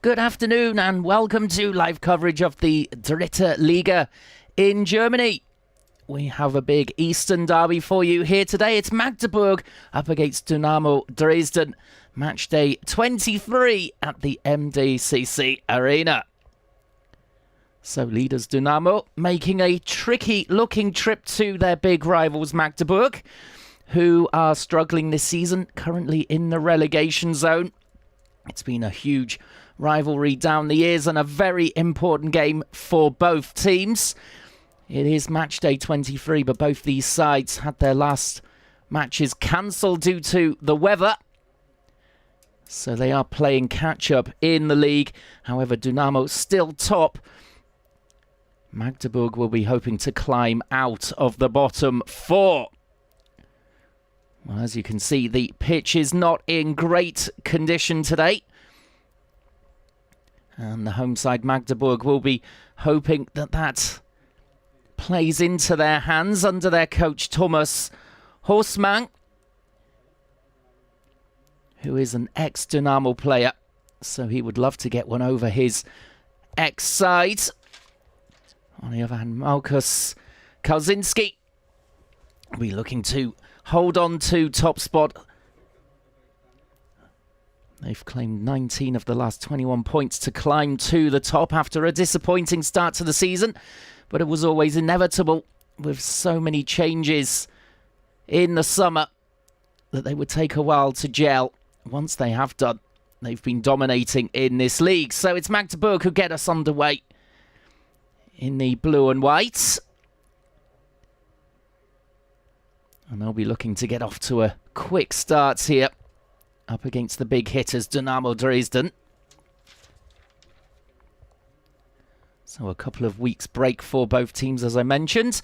Good afternoon and welcome to live coverage of the Dritte Liga in Germany. We have a big Eastern derby for you here today. It's Magdeburg up against Dynamo Dresden. Match day 23 at the MDCC Arena. So leaders Dynamo making a tricky looking trip to their big rivals Magdeburg, who are struggling this season, currently in the relegation zone. It's been a huge rivalry down the years and a very important game for both teams. It is match day 23, but both these sides had their last matches cancelled due to the weather. So they are playing catch-up in the league. However, Dynamo still top. Magdeburg will be hoping to climb out of the bottom four. Well, as you can see, the pitch is not in great condition today. And the home side Magdeburg will be hoping that that plays into their hands under their coach Thomas Horstmann, who is an ex-Dynamo player. So he would love to get one over his ex-side. On the other hand, Markus Kauzinski will be looking to hold on to top spot. They've claimed 19 of the last 21 points to climb to the top after a disappointing start to the season. But it was always inevitable with so many changes in the summer that they would take a while to gel. Once they have done, they've been dominating in this league. So it's Magdeburg who get us underway in the blue and white. And they'll be looking to get off to a quick start here up against the big hitters, Dynamo Dresden. So a couple of weeks break for both teams, as I mentioned.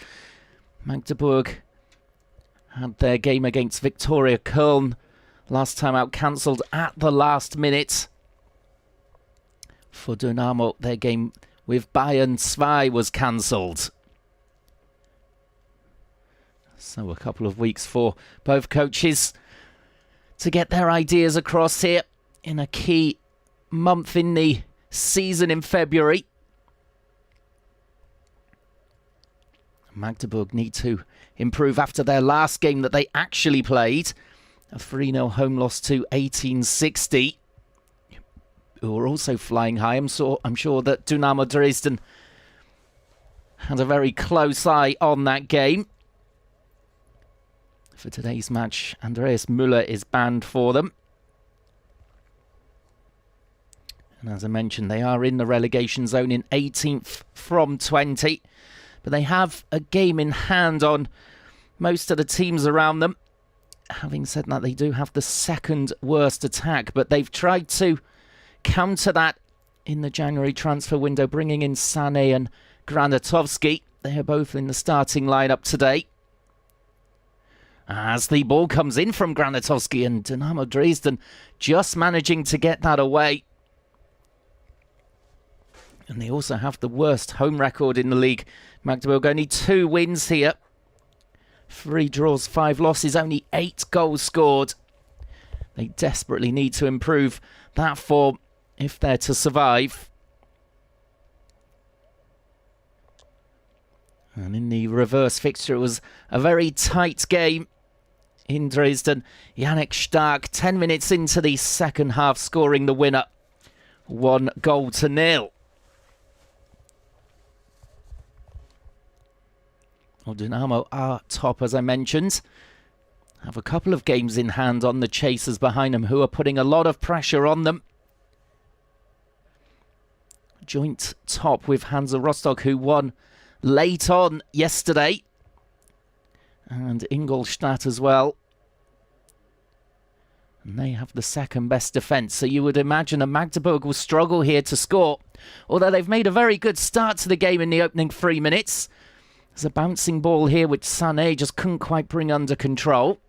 Magdeburg had their game against Victoria Köln last time out cancelled at the last minute. For Dynamo, their game with Bayern 2 was cancelled. So a couple of weeks for both coaches to get their ideas across here in a key month in the season in February. Magdeburg need to improve after their last game that they actually played. A 3-0 home loss to 1860. Who are also flying high. I'm sure that Dynamo Dresden had a very close eye on that game. For today's match, Andreas Müller is banned for them. And as I mentioned, they are in the relegation zone in 18th from 20. But they have a game in hand on most of the teams around them. Having said that, they do have the second worst attack. But they've tried to counter that in the January transfer window, bringing in Sané and Granatowski. They are both in the starting lineup today. As the ball comes in from Granatowski, and Dynamo Dresden just managing to get that away. And they also have the worst home record in the league. Magdeburg only 2 wins here. 3 draws, 5 losses, only 8 goals scored. They desperately need to improve that form if they're to survive. And in the reverse fixture, it was a very tight game in Dresden. Yannick Stark, 10 minutes into the second half, scoring the winner. 1-0. Well, Dynamo are top, as I mentioned. Have a couple of games in hand on the chasers behind them, who are putting a lot of pressure on them. Joint top with Hansa Rostock, who won late on yesterday. And Ingolstadt as well. And they have the second best defence. So you would imagine that Magdeburg will struggle here to score. Although they've made a very good start to the game in the opening 3 minutes. There's a bouncing ball here which Sané just couldn't quite bring under control.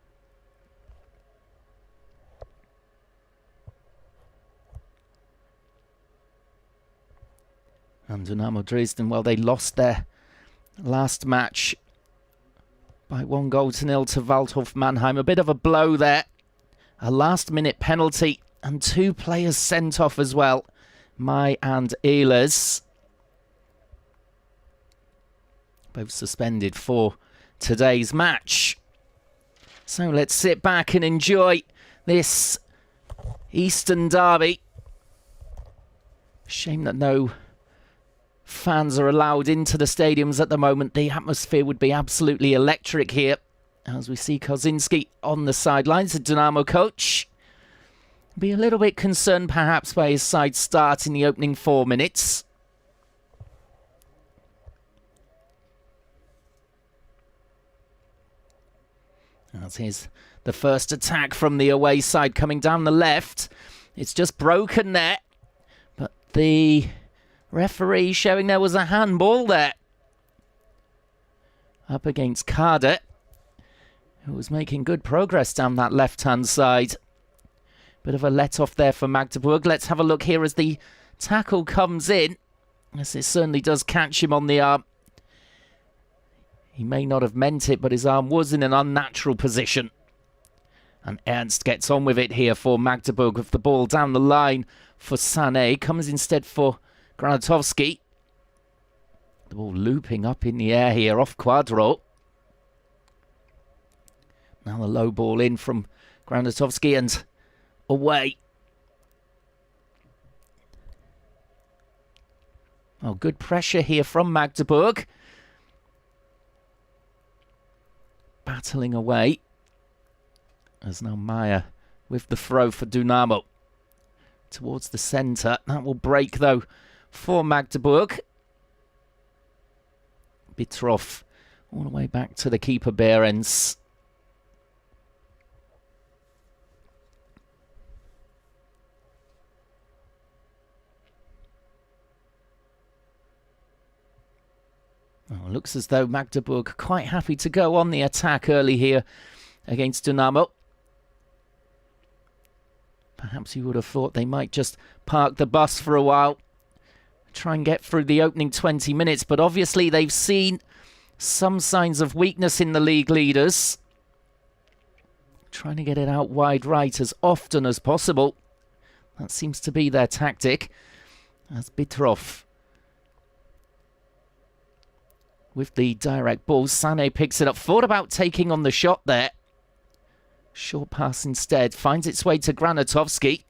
And Dynamo Dresden, well, they lost their last match by 1-0 to Waldhof Mannheim. A bit of a blow there. A last-minute penalty and 2 players sent off as well. Mai and Ehlers. Both suspended for today's match. So let's sit back and enjoy this Eastern derby. Shame that no fans are allowed into the stadiums at the moment. The atmosphere would be absolutely electric here. As we see Kozinski on the sidelines, the Dynamo coach. Be a little bit concerned perhaps by his side start in the opening 4 minutes. As here's the first attack from the away side coming down the left. It's just broken there. But the referee showing there was a handball there. Up against Carter, who was making good progress down that left-hand side. Bit of a let-off there for Magdeburg. Let's have a look here as the tackle comes in. Yes, it certainly does catch him on the arm. He may not have meant it, but his arm was in an unnatural position. And Ernst gets on with it here for Magdeburg with the ball down the line for Sané. Comes instead for Granatowski. The ball looping up in the air here off Quadro. Now the low ball in from Granatowski and away. Oh, good pressure here from Magdeburg. Battling away. As now Meyer with the throw for Dynamo. Towards the centre. That will break though for Magdeburg. Bitroff all the way back to the keeper Behrens. Oh, looks as though Magdeburg quite happy to go on the attack early here against Dynamo. Perhaps you would have thought they might just park the bus for a while, try and get through the opening 20 minutes, but obviously they've seen some signs of weakness in the league leaders. Trying to get it out wide right as often as possible. That seems to be their tactic. As Bitroff with the direct ball. Sané picks it up. Thought about taking on the shot there. Short pass instead. Finds its way to Granatowski.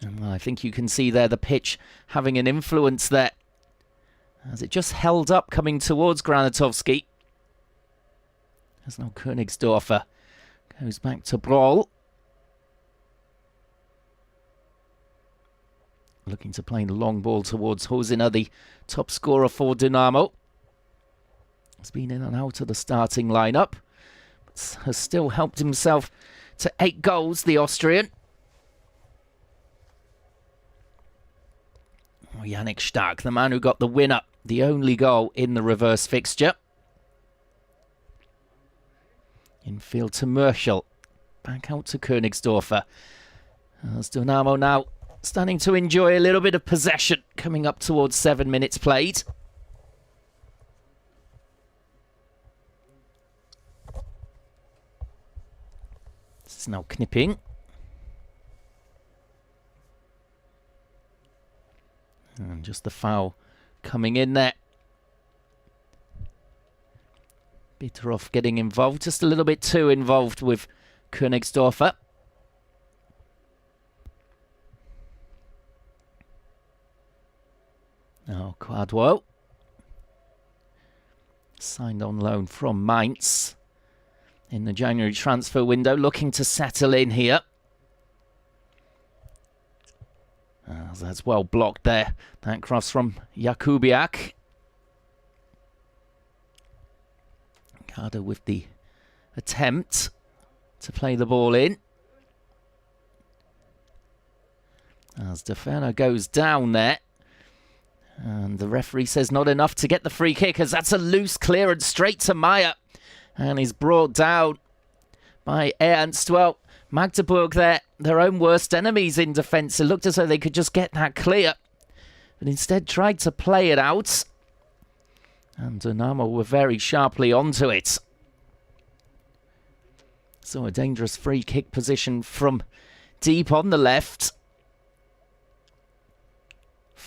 And I think you can see there the pitch having an influence there. As it just held up coming towards Granatowski. As now Königsdorfer goes back to Broll. Looking to play the long ball towards Hosiner, the top scorer for Dynamo. He's been in and out of the starting lineup, but has still helped himself to 8 goals, the Austrian. Oh, Yannick Stark, the man who got the winner, the only goal in the reverse fixture. Infield to Merschel. Back out to Königsdorfer. As Dynamo now starting to enjoy a little bit of possession, coming up towards 7 minutes played. This is now Knipping. And just the foul coming in there. Bitroff getting involved, just a little bit too involved with Königsdorfer. Now Quadro, signed on loan from Mainz in the January transfer window, looking to settle in here. That's well blocked there. That cross from Jakubiak. Carter with the attempt to play the ball in. As Deferner goes down there. And the referee says not enough to get the free kick, as that's a loose clearance straight to Meyer. And he's brought down by Ernst. Well, Magdeburg, their own worst enemies in defence. It looked as though they could just get that clear, but instead tried to play it out. And Dynamo were very sharply onto it. So a dangerous free kick position from deep on the left.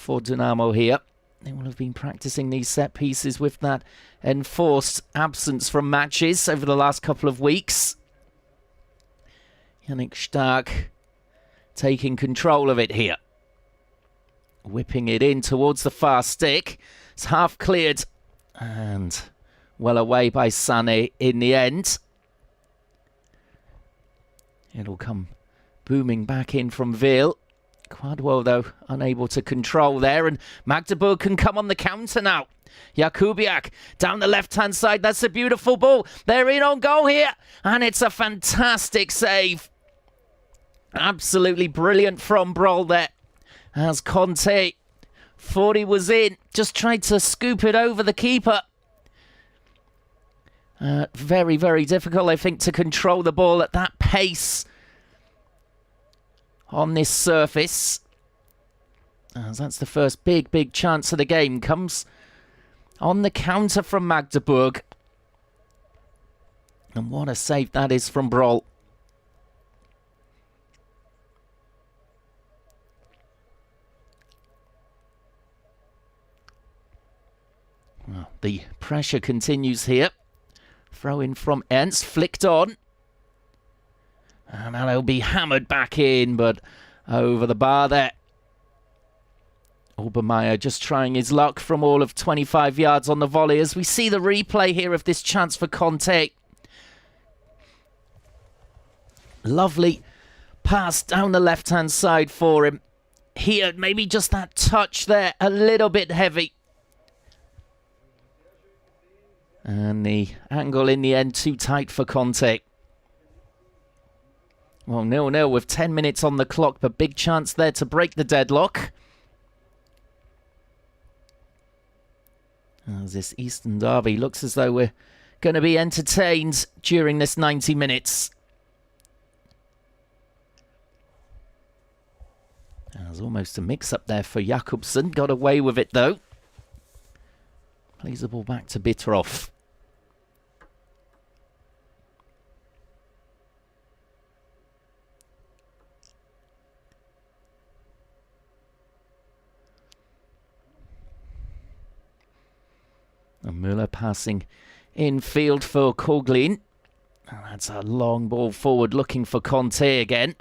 for Dynamo here. They will have been practicing these set pieces with that enforced absence from matches over the last couple of weeks. Yannick Stark taking control of it here. Whipping it in towards the far stick. It's half cleared and well away by Sané in the end. It'll come booming back in from Veil. Quadwo, though, unable to control there, and Magdeburg can come on the counter now. Jakubiak down the left-hand side. That's a beautiful ball. They're in on goal here, and it's a fantastic save. Absolutely brilliant from Broll there. As Conte thought he was in, just tried to scoop it over the keeper. Very, very difficult, I think, to control the ball at that pace on this surface. As that's the first big chance of the game. Comes on the counter from Magdeburg. And what a save that is from Broll. Well, the pressure continues here. Throw in from Ernst, flicked on. And that'll be hammered back in, but over the bar there. Obermeier just trying his luck from all of 25 yards on the volley as we see the replay here of this chance for Conte. Lovely pass down the left-hand side for him. Here, maybe just that touch there, a little bit heavy. And the angle in the end too tight for Conte. Well, 0-0 with 10 minutes on the clock, but big chance there to break the deadlock. As this Eastern derby looks as though we're going to be entertained during this 90 minutes. There's almost a mix-up there for Jakobsen. Got away with it, though. Plays the ball back to Bitterhoff. And Müller passing infield for Coughlin. That's a long ball forward looking for Conte again.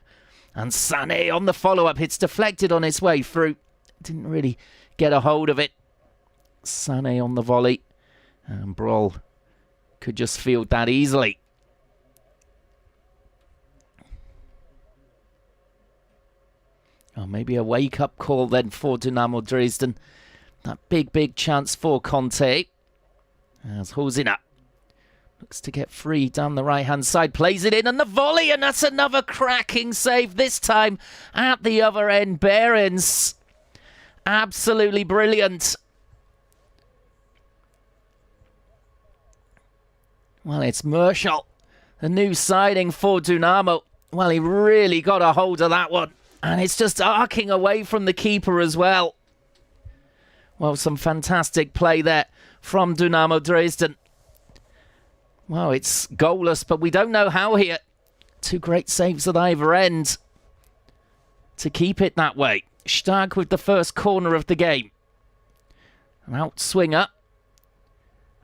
And Sané on the follow-up. It's deflected on its way through. Didn't really get a hold of it. Sané on the volley. And Broll could just field that easily. Oh, maybe a wake-up call then for Dynamo Dresden. That big chance for Conte. As Hosina looks to get free down the right-hand side. Plays it in and the volley. And that's another cracking save. This time at the other end. Behrens. Absolutely brilliant. Well, it's Merschel, the new signing for Dynamo. Well, he really got a hold of that one. And it's just arcing away from the keeper as well. Well, some fantastic play there from Dynamo Dresden. Well, it's goalless, but we don't know how here. Two great saves at either end to keep it that way. Stark with the first corner of the game. An outswinger.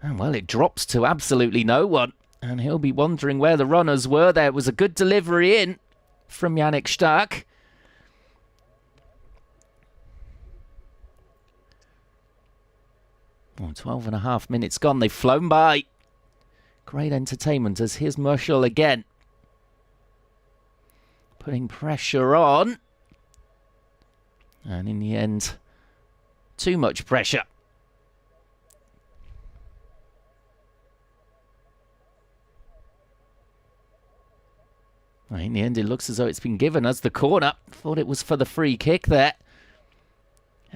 And, well, it drops to absolutely no one. And he'll be wondering where the runners were. There was a good delivery in from Yannick Stark. Oh, 12.5 minutes gone. They've flown by. Great entertainment as here's Merschel again. Putting pressure on. And in the end, too much pressure. Well, in the end, it looks as though it's been given as the corner. Thought it was for the free kick there.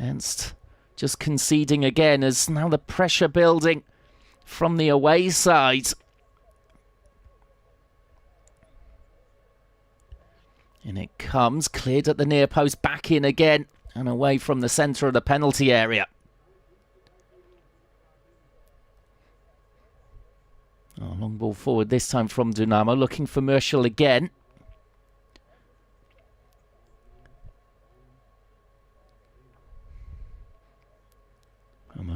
Ernst just conceding again as now the pressure building from the away side. And it comes, cleared at the near post, back in again and away from the centre of the penalty area. Oh, long ball forward this time from Dynamo, looking for Merschel again.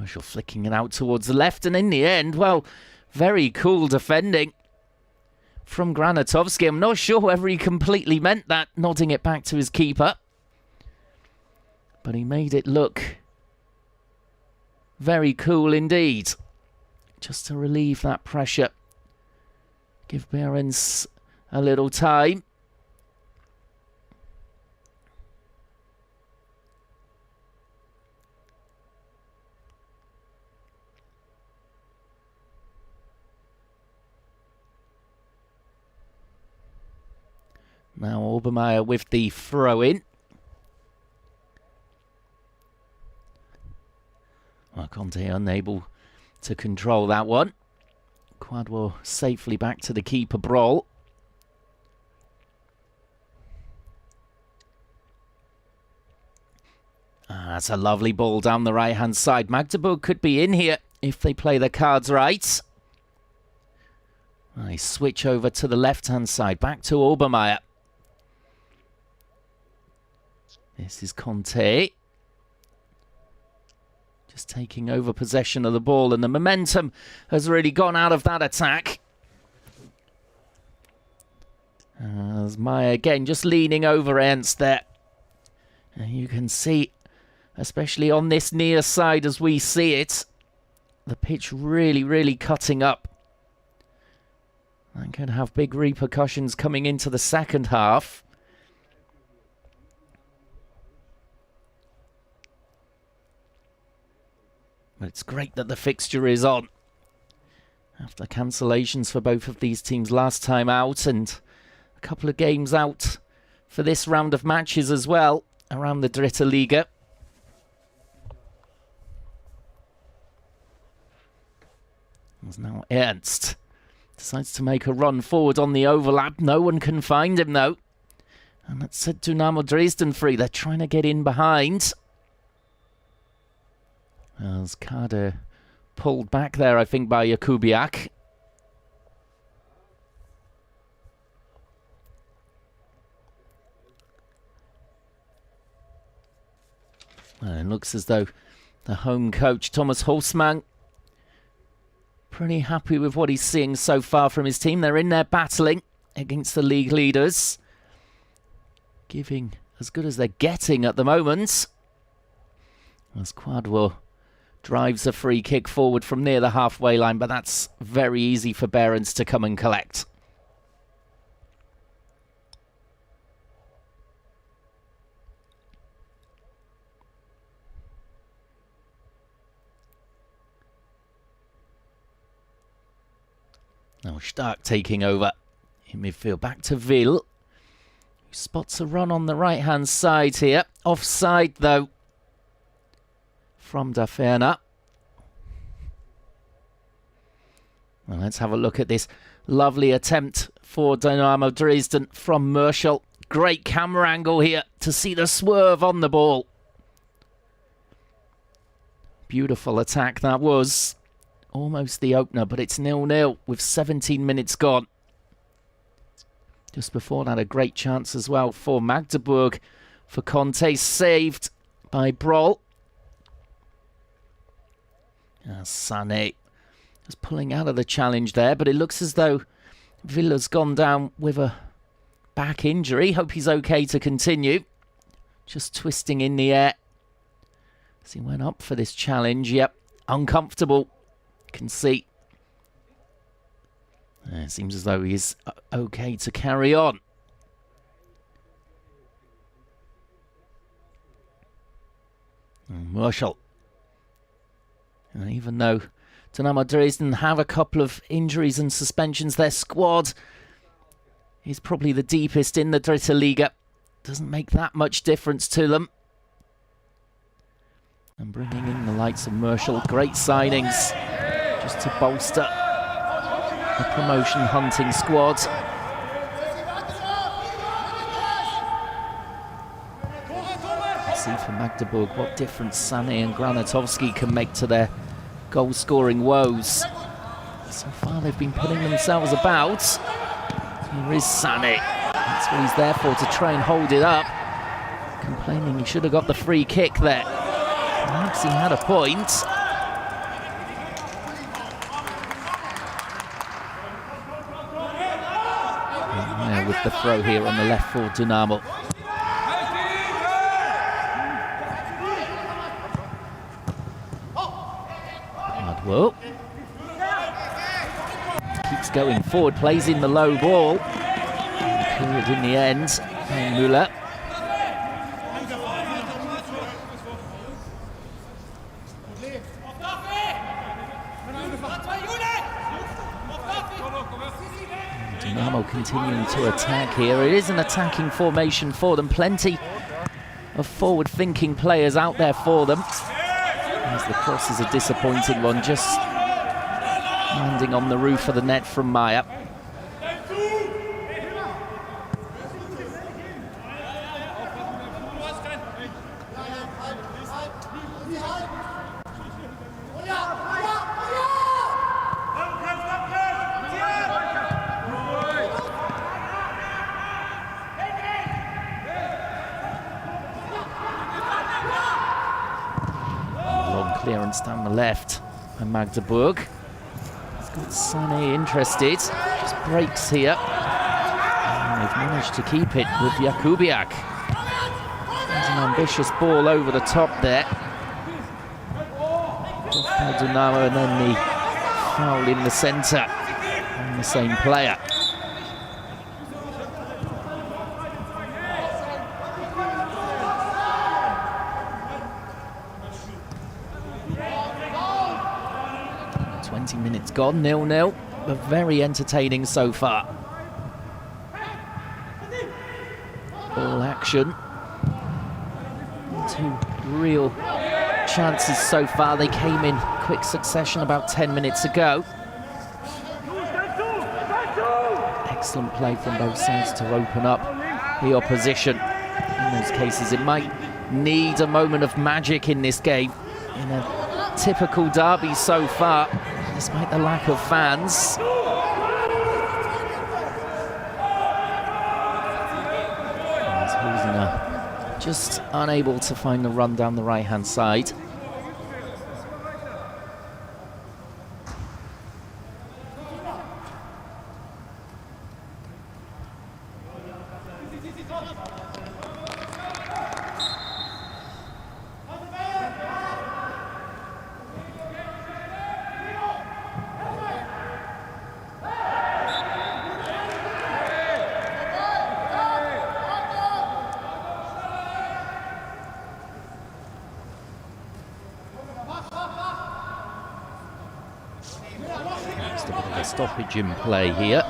Merschel flicking it out towards the left, and in the end, well, very cool defending from Granatovsky. I'm not sure whether he completely meant that, nodding it back to his keeper. But he made it look very cool indeed. Just to relieve that pressure. Give Behrens a little time. Now Obermeier with the throw-in. Well, Conte unable to control that one. Quadwo safely back to the keeper, Broll. That's a lovely ball down the right-hand side. Magdeburg could be in here if they play their cards right. They switch over to the left-hand side, back to Obermeier. This is Conte. Just taking over possession of the ball, and the momentum has really gone out of that attack. As Meyer again just leaning over Ernst there. And you can see, especially on this near side as we see it, the pitch really cutting up. That could have big repercussions coming into the second half. But it's great that the fixture is on. After cancellations for both of these teams last time out, and a couple of games out for this round of matches as well, around the Dritte Liga. As now Ernst decides to make a run forward on the overlap. No one can find him though. And that's set Dynamo Dresden free. They're trying to get in behind. As Kader pulled back there, I think, by Jakubiak. And it looks as though the home coach, Thomas Hofsmann, pretty happy with what he's seeing so far from his team. They're in there battling against the league leaders. Giving as good as they're getting at the moment. As Quadwo drives a free kick forward from near the halfway line, but that's very easy for Behrens to come and collect. Now Stark taking over in midfield. Back to Will, who spots a run on the right-hand side here. Offside, though, from Daferna. Well, let's have a look at this lovely attempt for Dynamo Dresden from Merschel. Great camera angle here to see the swerve on the ball. Beautiful attack that was. Almost the opener, but it's 0-0 with 17 minutes gone. Just before that, a great chance as well for Magdeburg. For Conte, saved by Broll. Sané is pulling out of the challenge there, but it looks as though Villa's gone down with a back injury. Hope he's okay to continue. Just twisting in the air as he went up for this challenge. Yep, uncomfortable. Can see. It seems as though he's okay to carry on. Merschel. And even though Dynamo Dresden have a couple of injuries and suspensions, their squad is probably the deepest in the Dritte Liga. Doesn't make that much difference to them. And bringing in the likes of Merschel, great signings just to bolster the promotion hunting squad. Let's see for Magdeburg what difference Sané and Granatovsky can make to their goal-scoring woes. So far they've been putting themselves about. Here is Sané. That's what he's there for, to try and hold it up. Complaining he should have got the free kick there. Perhaps he had a point. the throw here on the left for Dynamo. Hardwell keeps going forward, plays in the low ball. Cleared in the end by Müller. Dynamo continuing to attack here. It is an attacking formation for them. Plenty of forward-thinking players out there for them. As the cross is a disappointing one, just landing on the roof of the net from Meyer. Clearance down the left by Magdeburg. He's got Sané interested. Just breaks here. And they've managed to keep it with Jakubiak. There's an ambitious ball over the top there. Off by Dynamo, and then the foul in the centre on the same player. Minutes gone, 0-0, but very entertaining so far. All action. Two real chances so far. They came in quick succession about 10 minutes ago. Excellent play from both sides to open up the opposition. In those cases, it might need a moment of magic in this game. In a typical derby so far, despite the lack of fans. Husina just unable to find the run down the right-hand side. Stoppage in play here.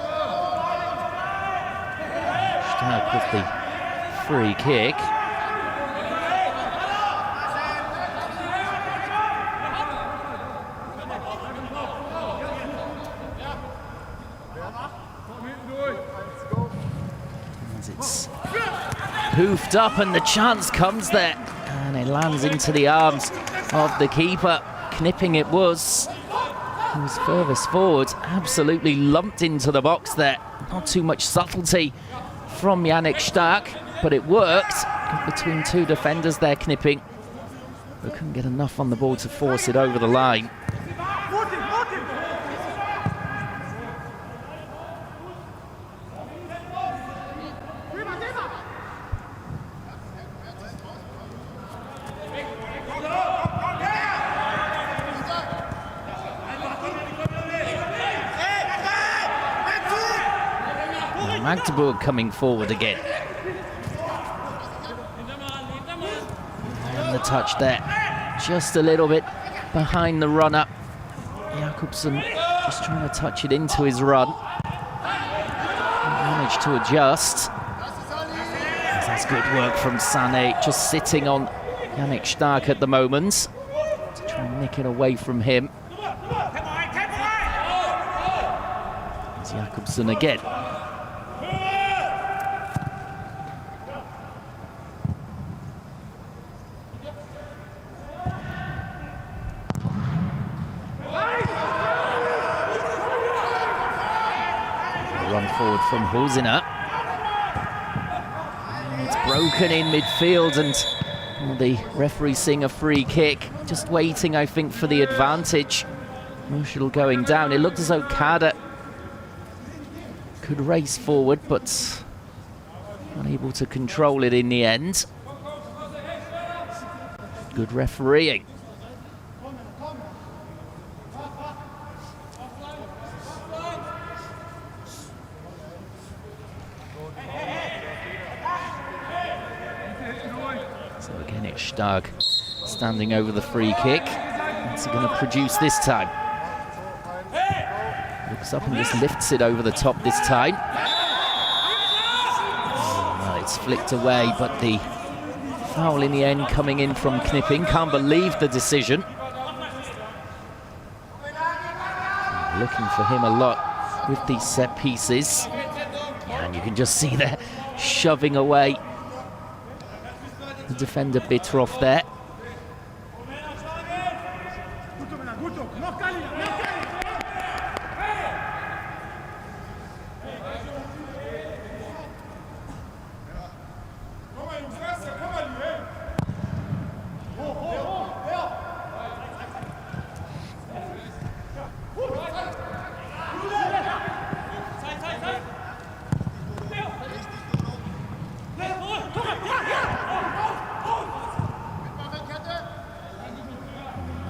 Stark with the free kick. As it's hoofed up and the chance comes there. And it lands into the arms of the keeper. Knipping it was. He was furthest forward, absolutely lumped into the box there. Not too much subtlety from Yannick Stark, but it worked. Got between two defenders there, Knipping, but couldn't get enough on the ball to force it over the line. Magdeburg coming forward again. And the touch there. Just a little bit behind the runner. Jakobsen just trying to touch it into his run. Managed to adjust. That's good work from Sané, just sitting on Yannick Stark at the moment to try and nick it away from him. It's Jakobsen again. Run forward from Husina. It's broken in midfield, and the referee seeing a free kick. Just waiting, I think, for the advantage. Mushel going down. It looked as though Kader could race forward, but Unable to control it in the end. Good refereeing. So again, it's Stark standing over the free kick. What's he going to produce this time? Looks up and just lifts it over the top this time. Oh, it's flicked away, but the foul in the end coming in from Knipping. Can't believe the decision. Looking for him a lot with these set pieces. And you can just see they're shoving away. The defender bitter off there.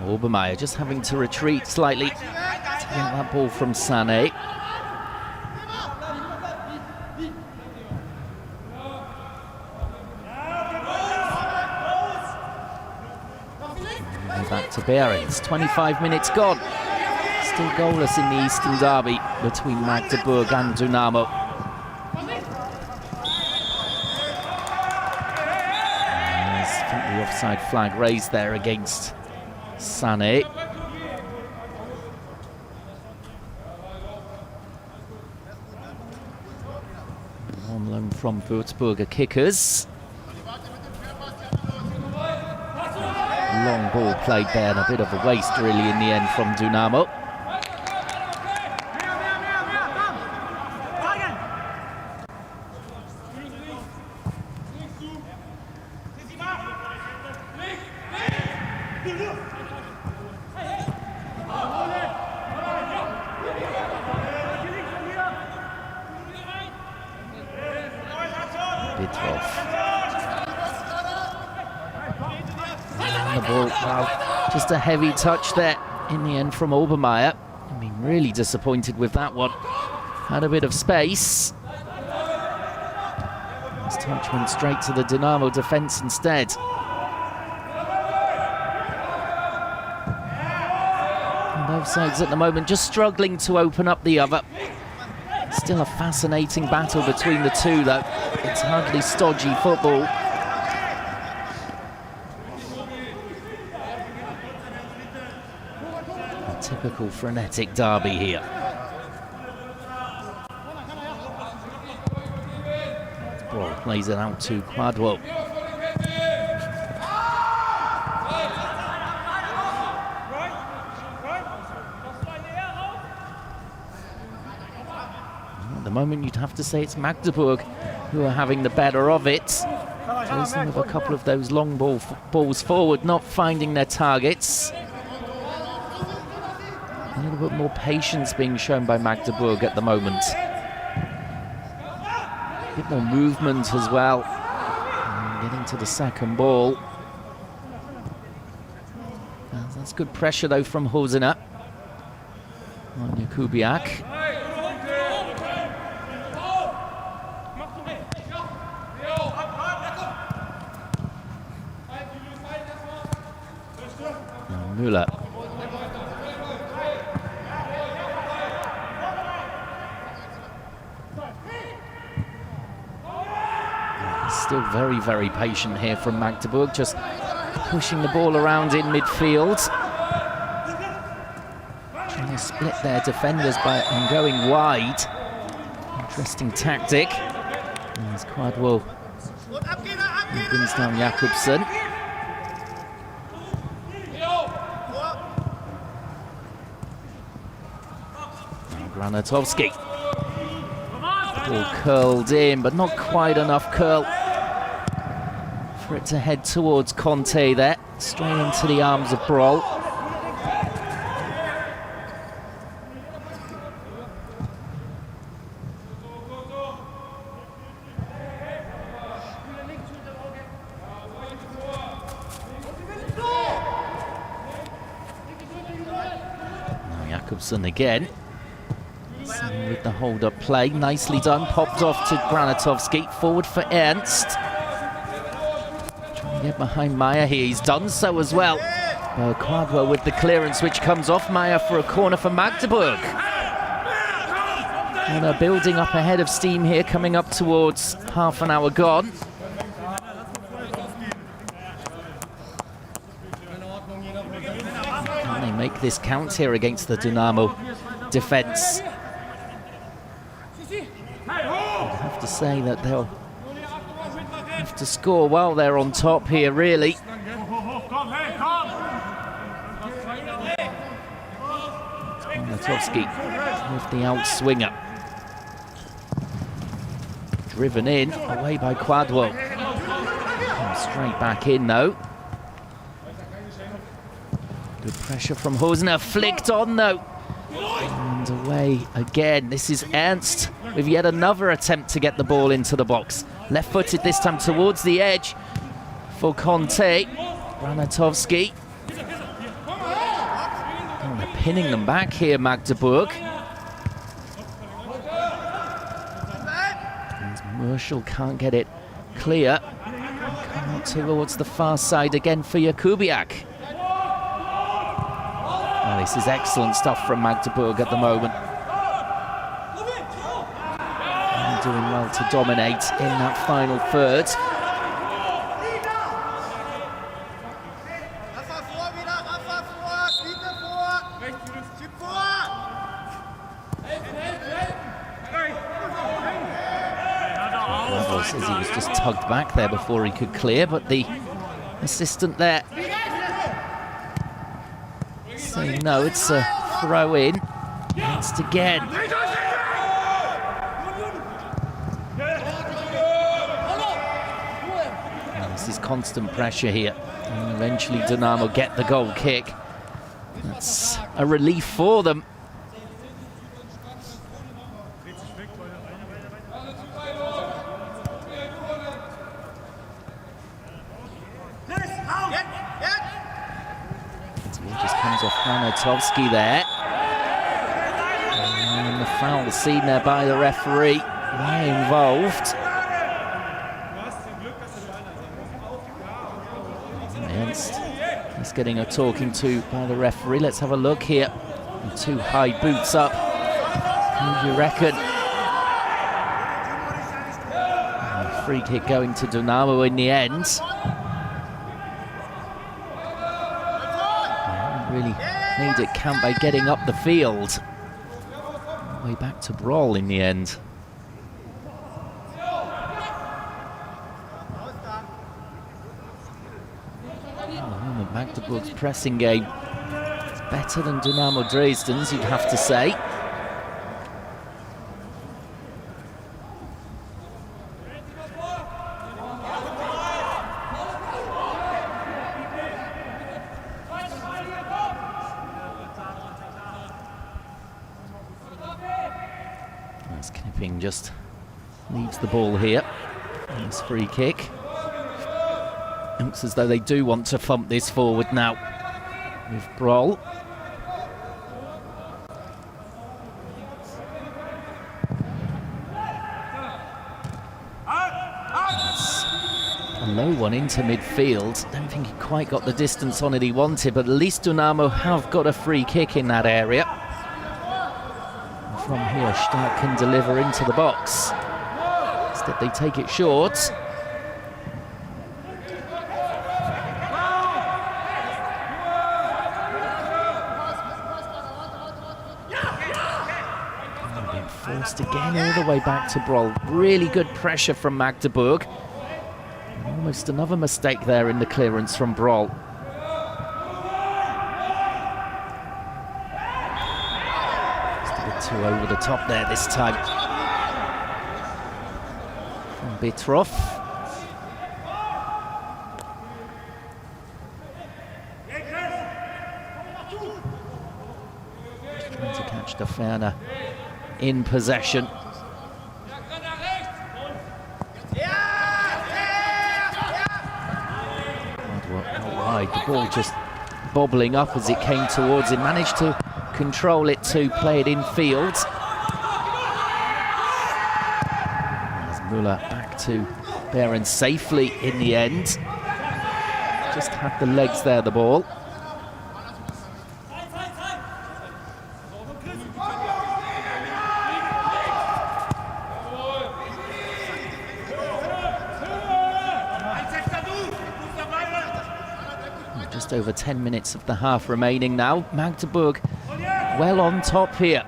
Obermeier just having to retreat slightly to get that ball from Sané. And back to Behrens. 25 minutes gone. Still goalless in the Eastern Derby between Magdeburg and Dynamo. I think the offside flag raised there against Sané. On loan from Würzburger kickers. Long ball played there and a bit of a waste really in the end from Dynamo. The ball, well, just a heavy touch there in the end from Obermeier. I mean, really disappointed with that one. Had a bit of space. His touch went straight to the Dynamo defence instead. And both sides at the moment just struggling to open up the other. Still a fascinating battle between the two, though. It's hardly stodgy football. A typical frenetic derby here. Ball plays it out to Quadwo. At the moment, you'd have to say it's Magdeburg who are having the better of it. Dresden with a couple of those long balls forward, not finding their targets. A little bit more patience being shown by Magdeburg at the moment. A bit more movement as well. And getting to the second ball. That's good pressure though from Hosiner on Jakubiak. Müller. Still very, very patient here from Magdeburg, just pushing the ball around in midfield. Trying to split their defenders and going wide. Interesting tactic. There's Quadwo. He brings down Jakobsen. Granatowski. Ball curled in, but not quite enough curl for it to head towards Conte there. Straight into the arms of Broll. Jakobsen again. Same with the hold-up play. Nicely done. Popped off to Granatovsky. Forward for Ernst. Trying to get behind Meyer here. He's done so as well. Quadwell with the clearance, which comes off Meyer for a corner for Magdeburg. And they're building up ahead of steam here, coming up towards half an hour gone. Can they make this count here against the Dynamo defence? I'd have to say that they'll have to score while they're on top here, really. Granatovsky with the outswinger. Driven in, away by Quadwell. Comes straight back in though. Good pressure from Hosner, flicked on though. And away again. This is Ernst with yet another attempt to get the ball into the box. Left-footed this time towards the edge for Conte. Granatovsky. Oh, they're pinning them back here, Magdeburg. Marshall can't get it clear. Come out towards the far side again for Jakubiak. Oh, this is excellent stuff from Magdeburg at the moment. And doing well to dominate in that final third. Says he was just tugged back there before he could clear, but the assistant there saying no, it's a throw in. Next again. And this is constant pressure here. And eventually Dynamo get the goal kick. That's a relief for them. Just comes off Granatovsky there. And the foul seen there by the referee. Why involved? Ernst is getting a talking to by the referee. Let's have a look here. And two high boots up. Who do you reckon? And a free kick going to Dynamo in the end. Really made it count by getting up the field. Way back to brawl in the end. Magdeburg's pressing game is better than Dynamo Dresden's, you'd have to say. Knipping just leaves the ball here. Nice free kick. Looks as though they do want to thump this forward now with Broll. That's a low one into midfield. Don't think he quite got the distance on it he wanted, but at least Dynamo have got a free kick in that area. From here, Stark can deliver into the box. Instead, they take it short. Being forced again all the way back to Broll. Really good pressure from Magdeburg. Almost another mistake there in the clearance from Broll. Two over the top there this time from Bitroff. Just trying to catch Deferner in possession. Wide, the ball just bobbling up as it came towards him. Managed to control it to play it in field. As Müller back to Behrens safely in the end. Just had the legs there, the ball. Just over 10 minutes of the half remaining now. Magdeburg well on top here.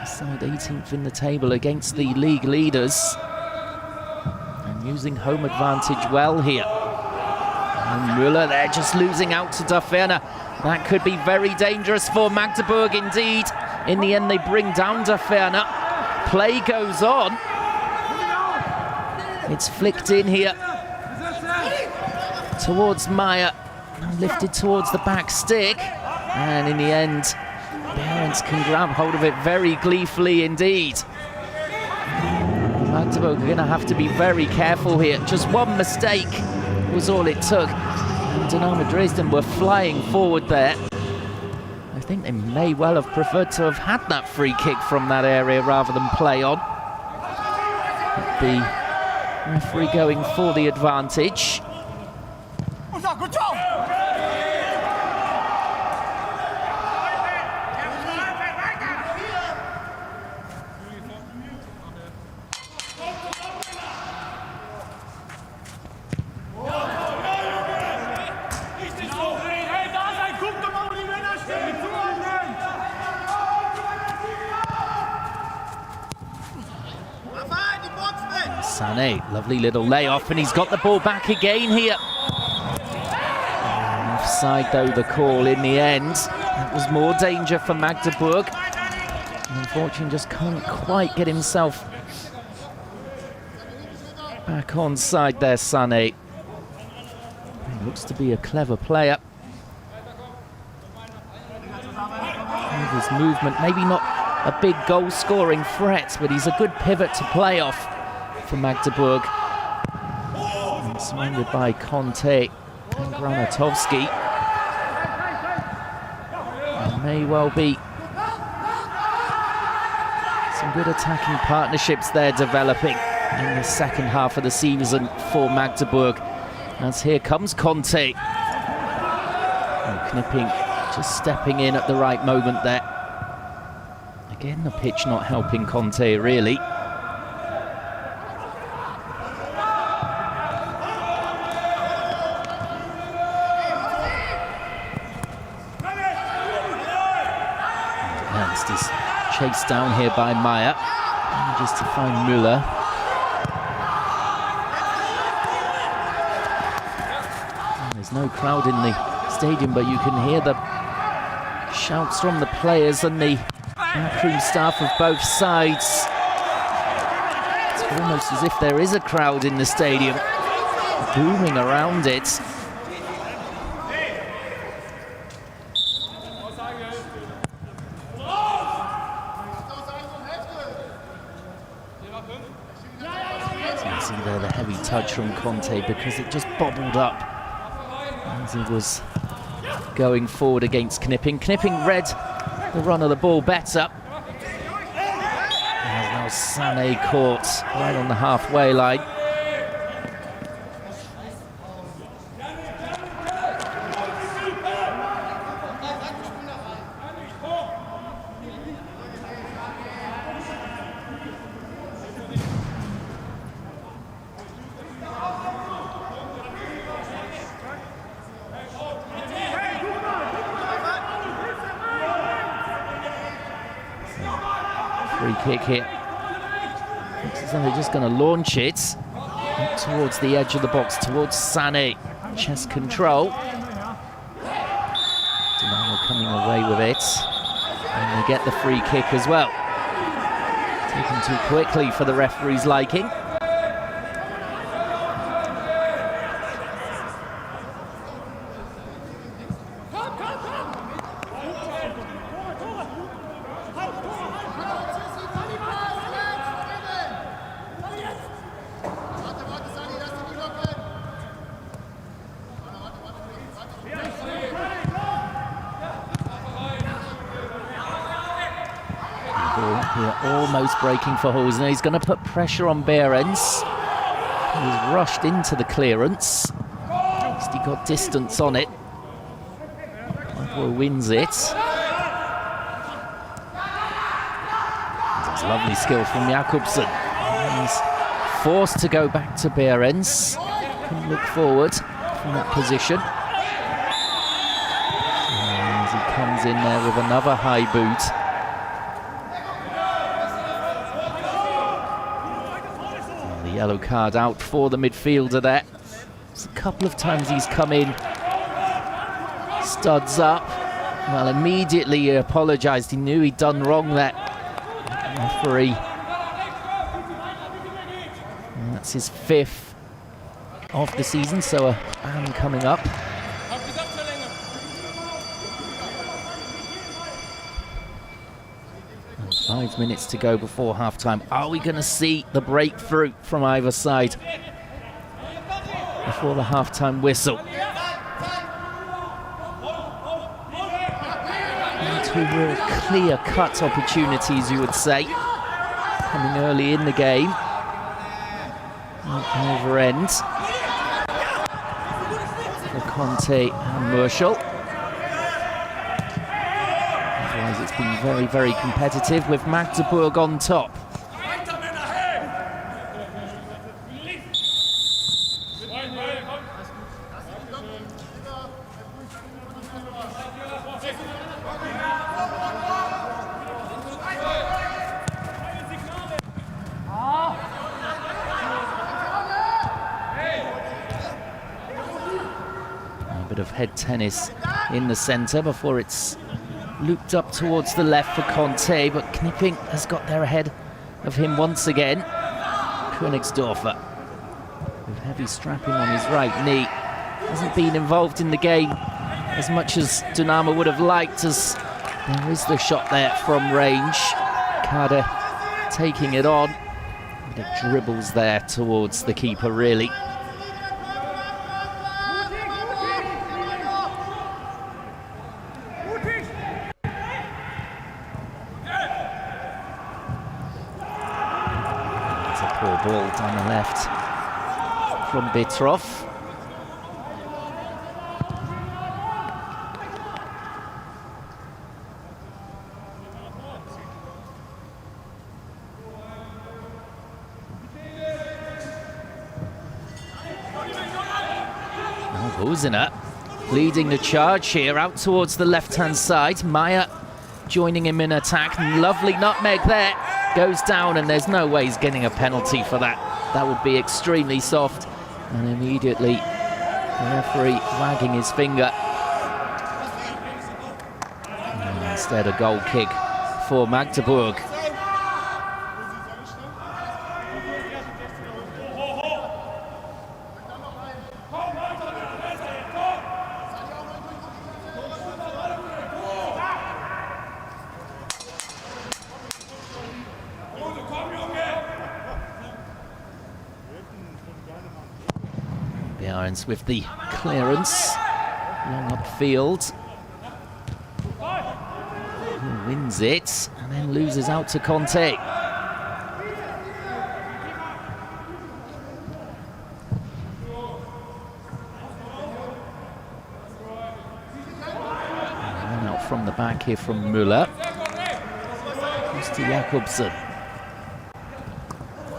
Side 18th in the table against the league leaders. And using home advantage well here. And Müller there just losing out to Dufferner. That could be very dangerous for Magdeburg indeed. In the end they bring down Dufferner. Play goes on. It's flicked in here towards Meyer, lifted towards the back stick, and in the end Behrens can grab hold of it very gleefully indeed. Magdeburg are going to have to be very careful here. Just one mistake was all it took, and Dynamo Dresden were flying forward there. I think they may well have preferred to have had that free kick from that area rather than play on. The referee going for the advantage. Sané, lovely little layoff, and he's got the ball back again here. Offside though the call in the end. That was more danger for Magdeburg. And unfortunately just can't quite get himself back on side there, Sané. He looks to be a clever player. With his movement, maybe not a big goal-scoring threat, but he's a good pivot to play off for Magdeburg. And surrounded by Conte and Granatowski. There may well be some good attacking partnerships there developing in the second half of the season for Magdeburg. As here comes Conte. And Knipping just stepping in at the right moment there. Again, the pitch not helping Conte really. Ernst is chased down here by Meyer. Just to find Müller. There's no crowd in the stadium, but you can hear the shouts from the players and the backroom staff of both sides. It's almost as if there is a crowd in the stadium, booming around it. So you see there the heavy touch from Conte because it just bobbled up as he was going forward against Knipping. Knipping read the run of the ball better. And now Sané caught right on the halfway line. Free kick here. Looks as though they're just going to launch it towards the edge of the box, towards Sané. Chest control. Dynamo coming away with it. And they get the free kick as well. Taken too quickly for the referee's liking. almost breaking for Hosner. He's going to put pressure on Behrens. He's rushed into the clearance. At least he got distance on it. Magdeburg wins it. That's lovely skill from Jakobsen. He's forced to go back to Behrens. Can look forward from that position. And he comes in there with another high boot. And the yellow card out for the midfielder there. There's a couple of times he's come in. Studs up. Well, immediately he apologised. He knew he'd done wrong there. Referee. And that's his 5th of the season, so a ban coming up. And 5 minutes to go before half-time. Are we going to see the breakthrough from either side before the half-time whistle? Two real clear-cut opportunities, you would say, coming early in the game. Over end for Conte and Merschel. Otherwise, it's been very, very competitive with Magdeburg on top. Of head tennis in the centre before it's looped up towards the left for Conte, but Knipping has got there ahead of him once again. Königsdorfer with heavy strapping on his right knee. Hasn't been involved in the game as much as Dynamo would have liked, as there is the shot there from range. Kader taking it on. But it dribbles there towards the keeper, really. Ball down the left from Bitrov. Now Hosner leading the charge here out towards the left-hand side. Meyer joining him in attack. Lovely nutmeg there. Goes down, and there's no way he's getting a penalty for that. That would be extremely soft. And immediately the referee wagging his finger. And instead a goal kick for Magdeburg. Behrens with the clearance, long upfield. Who wins it and then loses out to Conte. And out from the back here from Müller. Goes to Jakobsen.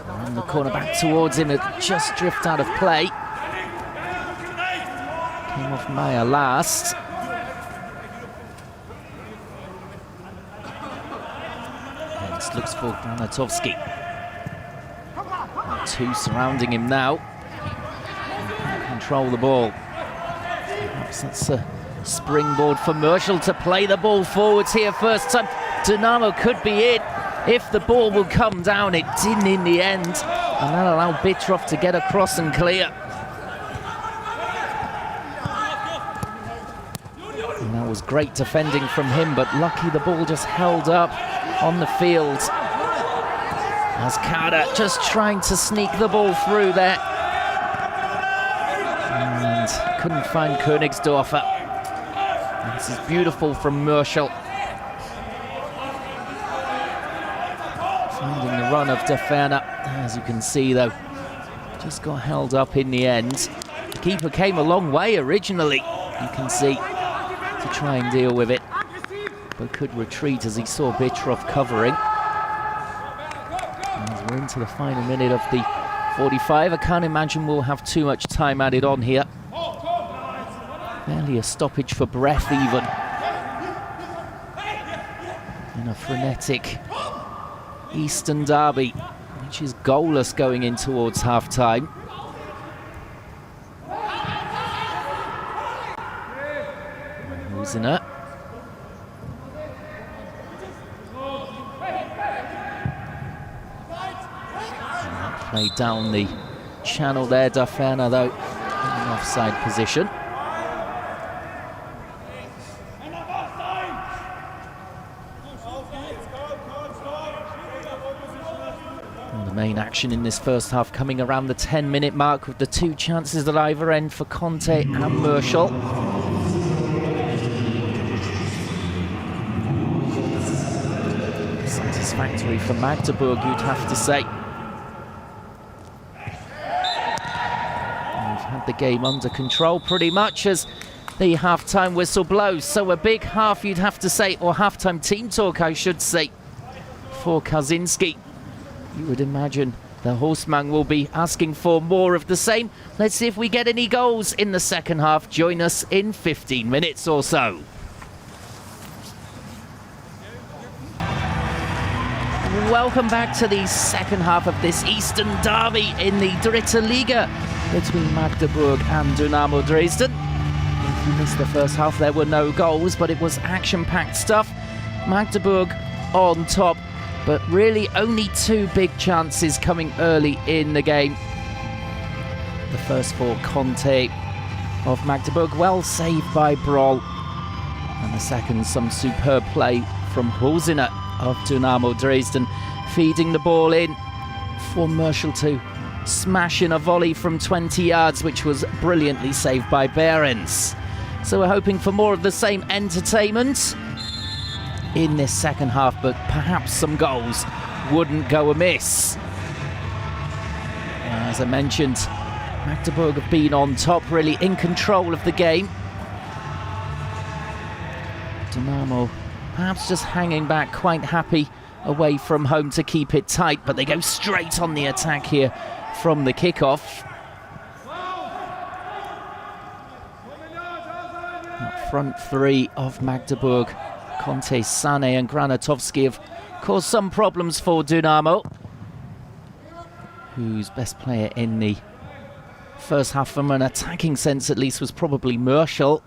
And the corner back towards him, it just drift out of play. Came off Meyer last. Next looks for Granatowski. Two surrounding him now. Control the ball. Perhaps that's a springboard for Merschel to play the ball forwards here first time. Dynamo could be in if the ball will come down. It didn't in the end. And that allowed Bitrov to get across and clear. And that was great defending from him, but lucky the ball just held up on the field. As Kader just trying to sneak the ball through there. And couldn't find Königsdorfer. This is beautiful from Merschel. run of Dafana. As you can see, though, just got held up in the end. The keeper came a long way originally, you can see, to try and deal with it, but could retreat as he saw Bitrov covering. As we're into the final minute of the 45, I can't imagine we'll have too much time added on here. Barely a stoppage for breath even. In a frenetic Eastern derby, which is goalless going in towards half-time. Rosiner. Played down the channel there, Dafana, though, in an offside position. And the main action in this first half coming around the 10-minute mark with the two chances at either end for Conte and Merschel. Satisfactory for Magdeburg, you'd have to say. The game under control pretty much as the half-time whistle blows. So a big half, you'd have to say, or half-time team talk, I should say, for Kaczynski. You would imagine the horseman will be asking for more of the same. Let's see if we get any goals in the second half. Join us in 15 minutes or so. Welcome back to the second half of this Eastern derby in the Dritte Liga between Magdeburg and Dynamo Dresden. If you missed the first half, there were no goals, but it was action-packed stuff. Magdeburg on top, but really only two big chances coming early in the game. The first for Conte of Magdeburg, well saved by Broll. And the second, some superb play from Rosiner of Dynamo Dresden, feeding the ball in for Merschel to smash in a volley from 20 yards, which was brilliantly saved by Behrens. So we're hoping for more of the same entertainment in this second half, but perhaps some goals wouldn't go amiss. As I mentioned, Magdeburg have been on top, really in control of the game. Dynamo perhaps just hanging back, quite happy away from home to keep it tight, but they go straight on the attack here from the kickoff. That front three of Magdeburg, Conte, Sane and Granatovsky, have caused some problems for Dynamo, whose best player in the first half from an attacking sense at least was probably Merschel.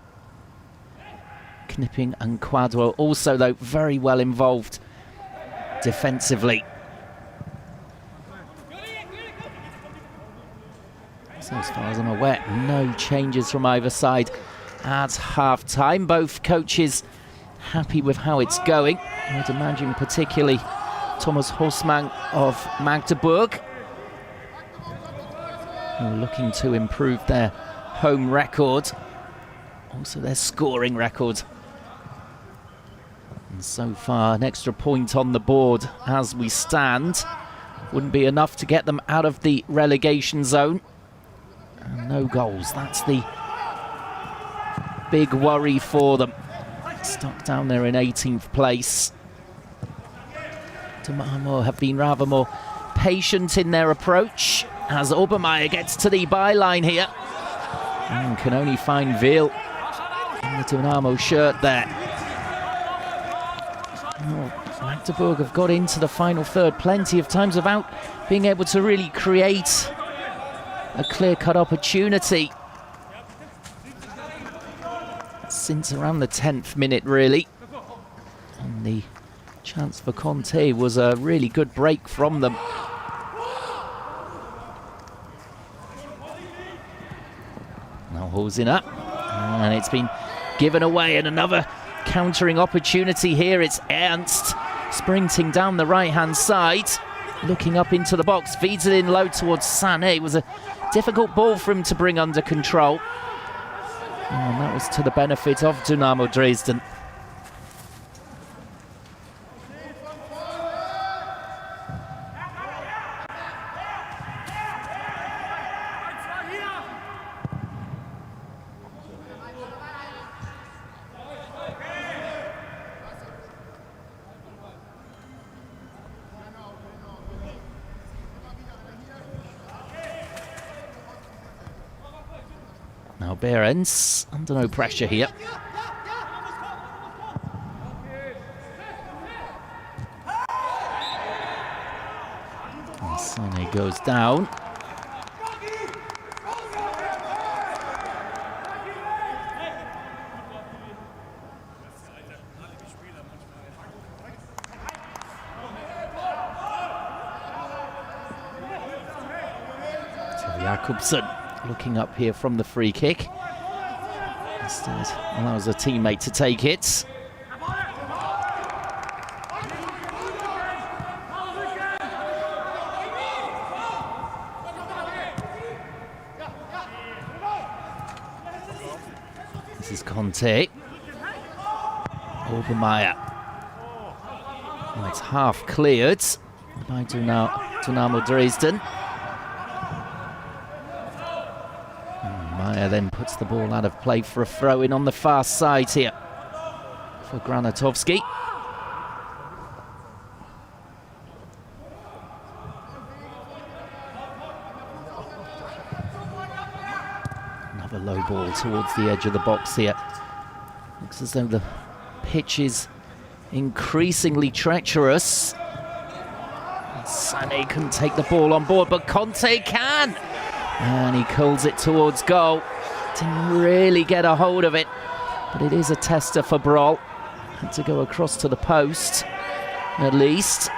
Knipping and Quadro also, though, very well involved defensively. So as far as I'm aware, no changes from either side at half-time. Both coaches happy with how it's going. I'd imagine particularly Thomas Horstmann of Magdeburg, who are looking to improve their home record, also their scoring record. And so far, an extra point on the board as we stand. Wouldn't be enough to get them out of the relegation zone. And no goals, that's the big worry for them. Stuck down there in 18th place. Dynamo have been rather more patient in their approach as Obermeier gets to the byline here and can only find Veal in the Dynamo shirt there. Oh, Magdeburg have got into the final third plenty of times without being able to really create a clear-cut opportunity. Since around the 10th minute, really. And the chance for Conte was a really good break from them. Now Rosiner, and it's been given away, and another countering opportunity here. It's Ernst sprinting down the right-hand side, looking up into the box, feeds it in low towards Sane. It was a difficult ball for him to bring under control. And that was to the benefit of Dynamo Dresden. Now Behrens under no pressure here. And Sane goes down. Jakobsen looking up here from the free kick. Instead allows a teammate to take it. This is Conte. Obermeier. Well, it's half cleared by Dynamo Dresden. Meyer then puts the ball out of play for a throw-in on the far side here for Granatovsky. Another low ball towards the edge of the box here. Looks as though the pitch is increasingly treacherous. Sané couldn't take the ball on board, but Conte can! And he calls it towards goal. Didn't really get a hold of it, but it is a tester for Broll. Had to go across to the post, at least.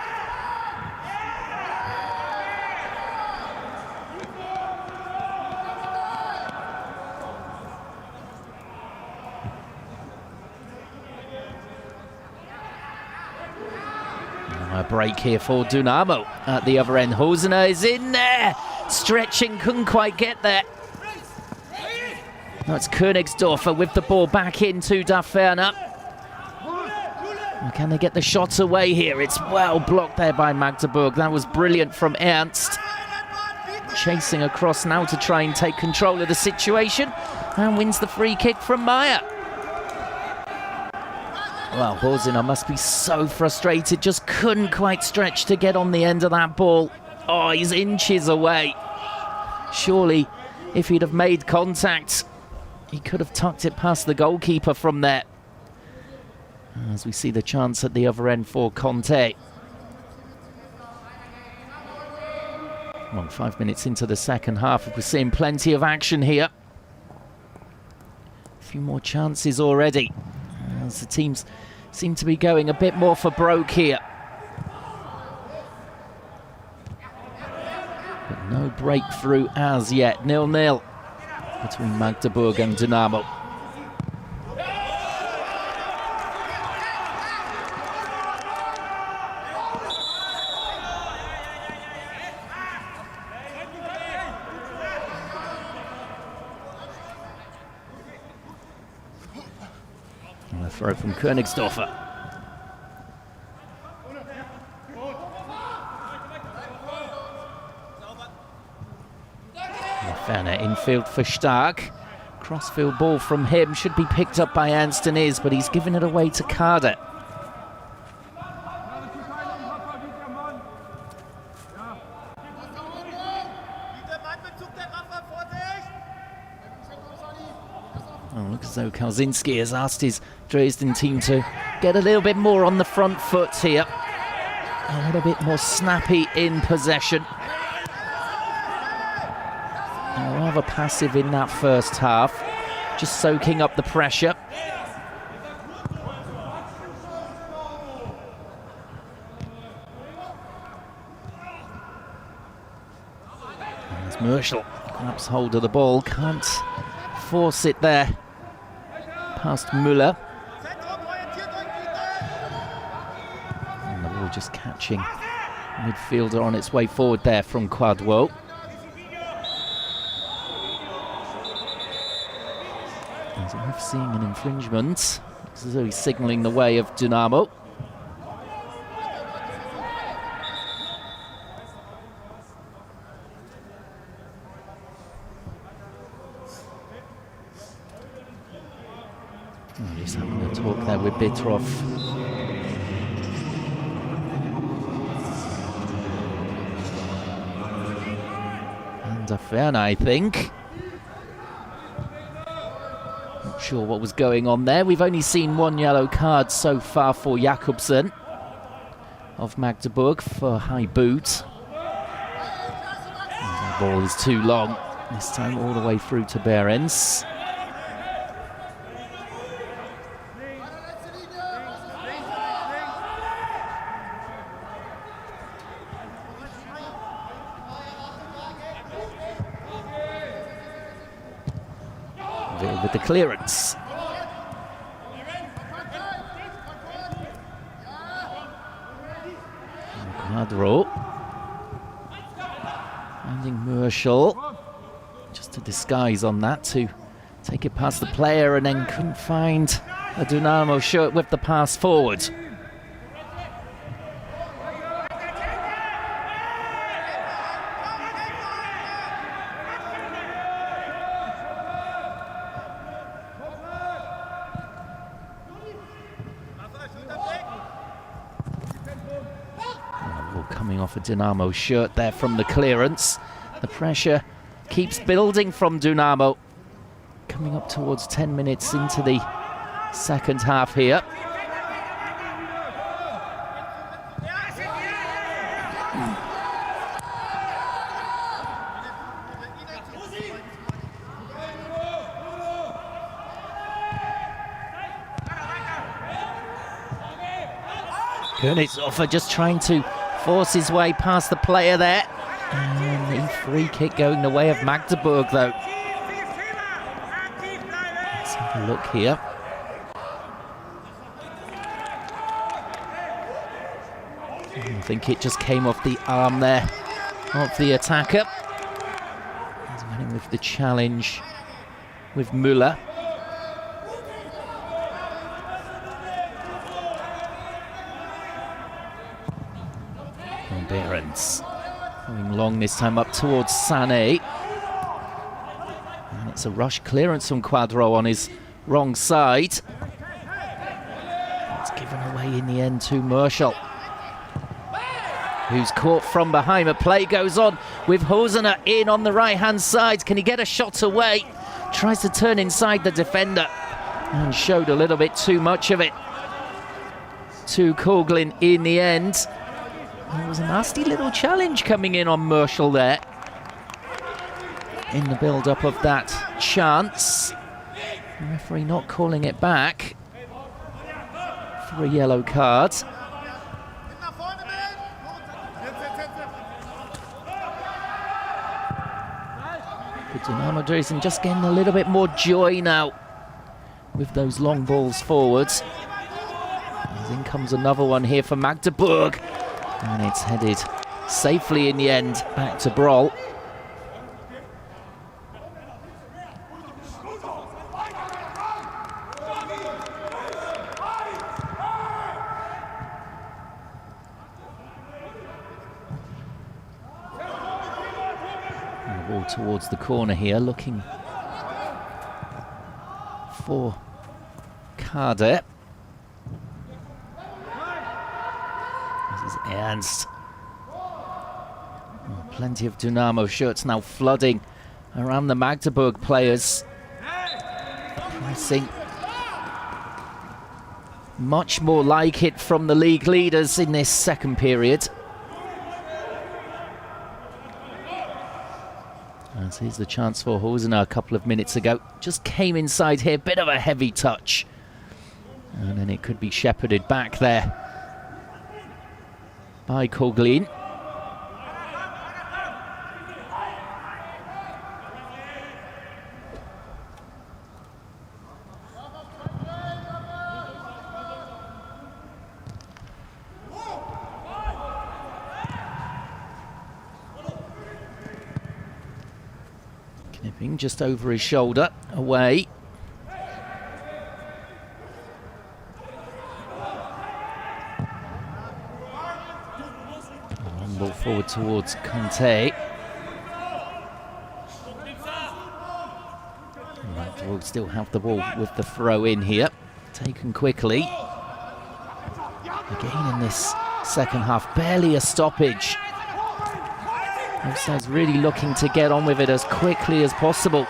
A break here for Dynamo at the other end. Hosener is in there. Stretching, couldn't quite get there. That's Königsdorfer with the ball back into Daferner. Can they get the shot away here? It's well blocked there by Magdeburg. That was brilliant from Ernst. Chasing across now to try and take control of the situation and wins the free kick from Meyer. Well, Hosener must be so frustrated, just couldn't quite stretch to get on the end of that ball. Oh, he's inches away. Surely, if he'd have made contact, he could have tucked it past the goalkeeper from there. As we see the chance at the other end for Conte. Well, 5 minutes into the second half, we're seeing plenty of action here. A few more chances already, as the teams seem to be going a bit more for broke here. But no breakthrough as yet. 0-0 between Magdeburg and Dynamo. And a throw from Königsdorfer. Ferner infield for Stark. Crossfield ball from him should be picked up by Ernst and is, but he's given it away to Kader. Oh, look as though Kalzinski has asked his Dresden team to get a little bit more on the front foot here. A little bit more snappy in possession. Rather passive in that first half, just soaking up the pressure. As Merschel grabs hold of the ball, can't force it there past Müller. And the ball just catching midfielder on its way forward there from Quadwo. As a ref seeing an infringement, looks as though he's signalling the way of Dynamo. He's having a talk there with Bitrov. And Daferner, I think. Not sure what was going on there. We've only seen one yellow card so far for Jakobsen of Magdeburg for high boot. The ball is too long. This time all the way through to Behrens. With the clearance. Quadro. Finding Merschel. Just a disguise on that to take it past the player, and then couldn't find a Dynamo shirt with the pass forward. Coming off a Dynamo shirt there from the clearance. The pressure keeps building from Dynamo. Coming up towards 10 minutes into the second half here. Königshofer just trying to force his way past the player there. And the free kick going the way of Magdeburg, though. Let's have a look here. I think it just came off the arm there of the attacker. He's winning with the challenge with Müller. Behrens going long this time up towards Sané. And it's a rush clearance from Quadro on his wrong side. It's given away in the end to Merschel, who's caught from behind. A play goes on with Hosener in on the right-hand side. Can he get a shot away? Tries to turn inside the defender and showed a little bit too much of it to Koglin in the end. There was a nasty little challenge coming in on Merschel there in the build-up of that chance. The referee not calling it back for a yellow card. But Dynamo Dresden just getting a little bit more joy now with those long balls forwards. And in comes another one here for Magdeburg. And it's headed safely in the end back to Broll. And the ball towards the corner here, looking for Kader. Ernst. Oh, plenty of Dynamo shirts now flooding around the Magdeburg players. Pressing much more like it from the league leaders in this second period. And here's the chance for Hosener a couple of minutes ago. Just came inside here, bit of a heavy touch. And then it could be shepherded back there by Koglin. Knipping just over his shoulder, away. Ball forward towards Conte. We'll still have the ball with the throw in here. Taken quickly. Again in this second half, barely a stoppage. Both sides really looking to get on with it as quickly as possible.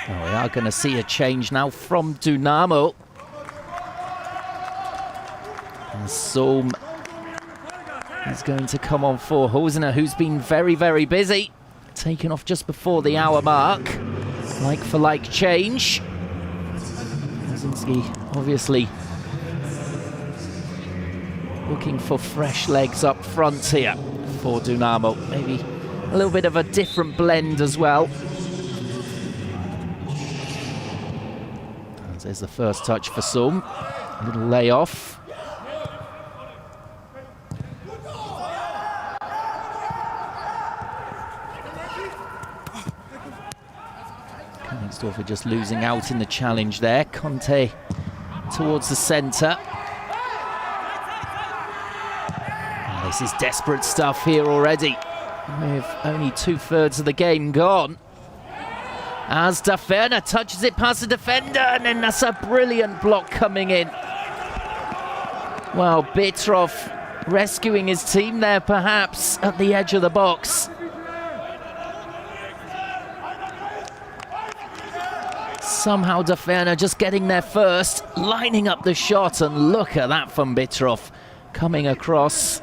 Oh, we are going to see a change now from Dynamo. And Sohm is going to come on for Hosner, who's been very, very busy. Taken off just before the hour mark. Like for like change. Kozinski obviously looking for fresh legs up front here for Dynamo. Maybe a little bit of a different blend as well. And there's the first touch for Sohm. A little layoff. Königsdorfer just losing out in the challenge there. Conte towards the centre. This is desperate stuff here already, with only 2/3 of the game gone. As Daferner touches it past the defender, and then that's a brilliant block coming in. Well, Bitrov rescuing his team there, perhaps, at the edge of the box. Somehow Daferner just getting there first, lining up the shot, and look at that from Bitrov, coming across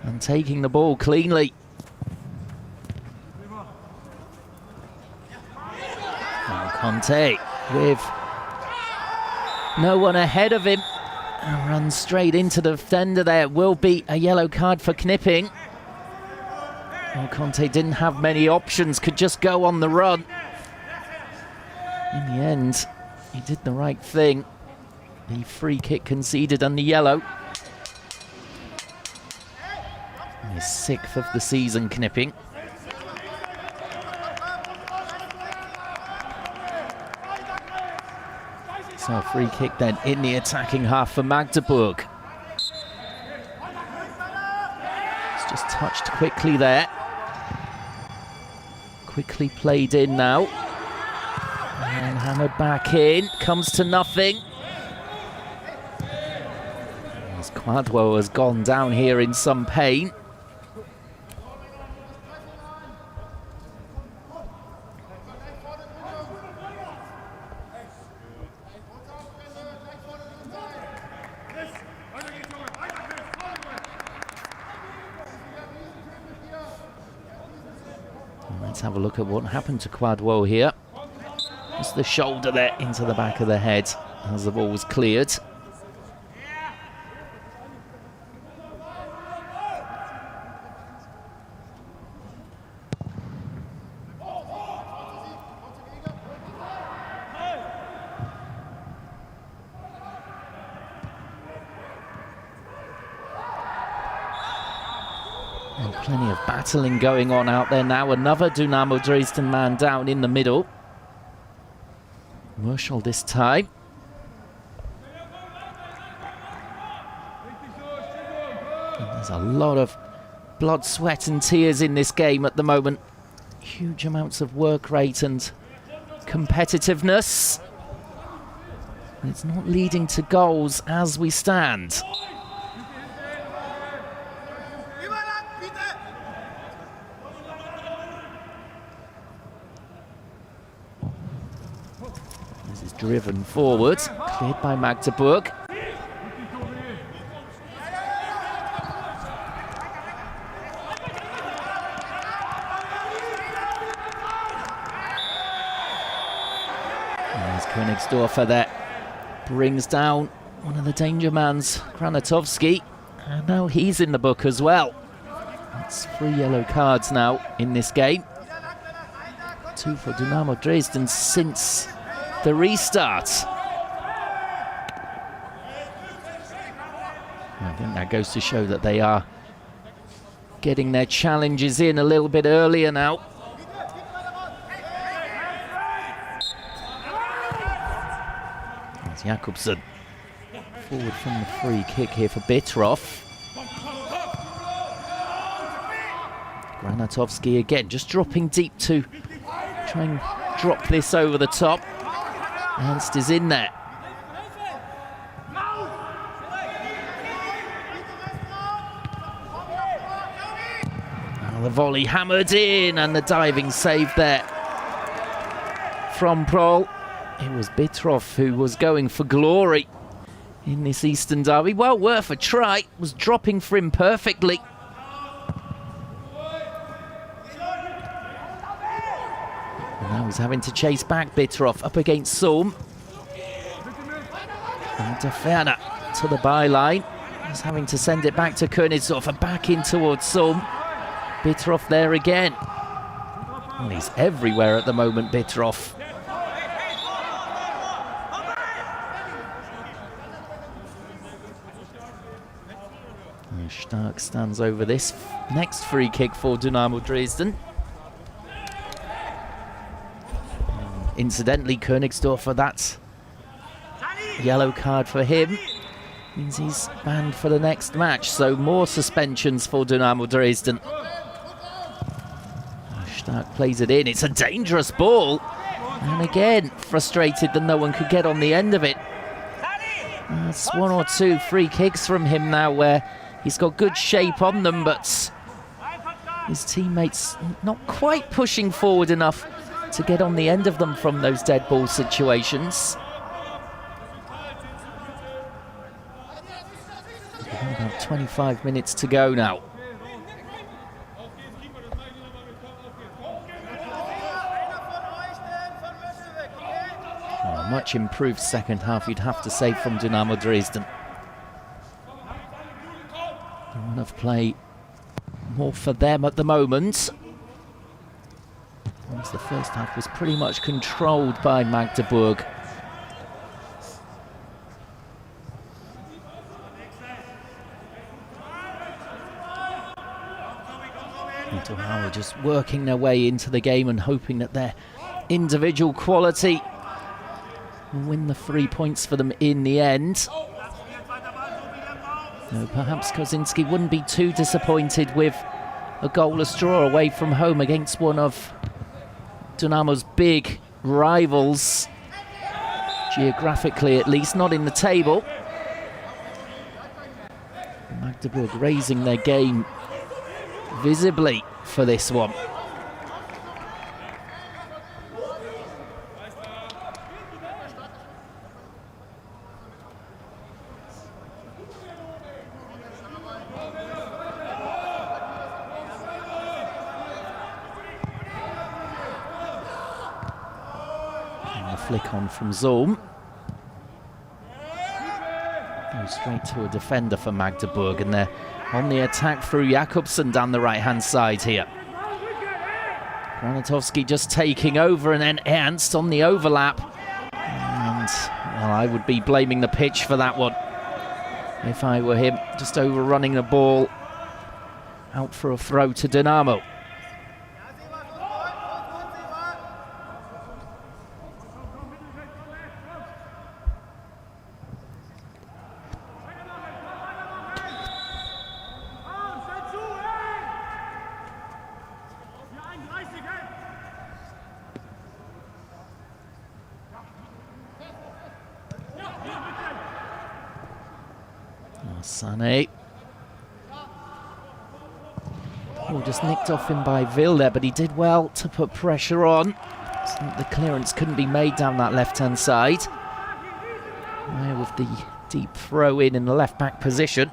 and taking the ball cleanly. And Conte with no one ahead of him and runs straight into the defender there. Will be a yellow card for Knipping. Well, Conte didn't have many options, could just go on the run. In the end, he did the right thing. The free kick conceded and the yellow. His 6th of the season, Knipping. So a free kick then in the attacking half for Magdeburg. It's just touched quickly there. Quickly played in now. And hammered back in, comes to nothing. As Quadwo has gone down here in some pain. Let's have a look at what happened to Quadwo here. Just the shoulder there into the back of the head as the ball was cleared. And plenty of battling going on out there now. Another Dynamo Dresden man down in the middle. Merschel this time. And there's a lot of blood, sweat and tears in this game at the moment. Huge amounts of work rate and competitiveness. And it's not leading to goals as we stand. This is driven forward, cleared by Magdeburg. There's Königsdorfer that brings down one of the danger mans, Granatovsky, and now he's in the book as well. That's 3 yellow cards now in this game. 2 for Dynamo Dresden since the restart. I think that goes to show that they are getting their challenges in a little bit earlier now. There's Jakobsen forward from the free kick here for Bitrov. Granatovsky again, just dropping deep to try and drop this over the top. Ernst is in there. Well, the volley hammered in and the diving save there from Prol. It was Bitrov who was going for glory in this Eastern derby. Well worth a try. Was dropping for him perfectly. And now he's having to chase back Bitrov up against Sohm. And Deferner to the byline. He's having to send it back to Königsdorfer, back in towards Sohm. Bitrov there again. Well, he's everywhere at the moment, Bitrov. Stark stands over this next free kick for Dynamo Dresden. Incidentally, Königsdorfer, that's yellow card for him. Means he's banned for the next match, so more suspensions for Dynamo Dresden. Stark plays it in. It's a dangerous ball. And again, frustrated that no one could get on the end of it. That's one or two free kicks from him now where he's got good shape on them, but his teammates not quite pushing forward enough to get on the end of them from those dead ball situations. About 25 minutes to go now. Oh, much improved second half, you'd have to say, from Dynamo Dresden. The run of play more for them at the moment. Once the first half was pretty much controlled by Magdeburg. Howard just working their way into the game and hoping that their individual quality will win the 3 points for them in the end. No, perhaps Kosinski wouldn't be too disappointed with a goalless draw away from home against one of Dynamo's big rivals, geographically at least, not in the table. Magdeburg raising their game visibly for this one. And the flick on from Sohm. Goes straight to a defender for Magdeburg, and they're on the attack through Jakobsen down the right-hand side here. Granatowski just taking over, and then Ernst on the overlap. And, well, I would be blaming the pitch for that one if I were him. Just overrunning the ball. Out for a throw to Dynamo. Sané. Oh, just nicked off him by Vil there, but he did well to put pressure on. So the clearance couldn't be made down that left-hand side. There with the deep throw in the left-back position.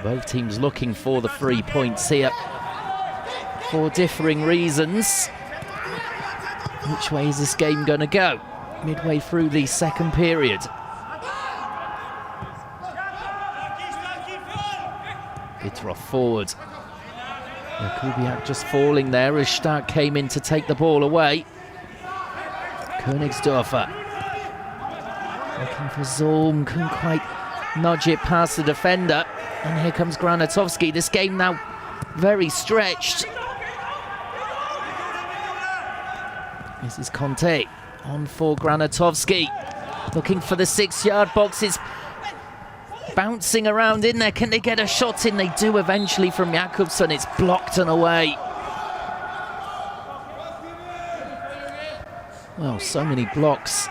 Both teams looking for the 3 points here for differing reasons. Which way is this game going to go? Midway through the second period. Bitrov forward. Kubiak just falling there as Stark came in to take the ball away. Königsdorfer looking for Sohm, couldn't quite nudge it past the defender. And here comes Granatowski. This game now very stretched. This is Conte on for Granatowski. Looking for the 6-yard box. It's bouncing around in there. Can they get a shot in? They do eventually from Jakobsen. It's blocked and away. Well, so many blocks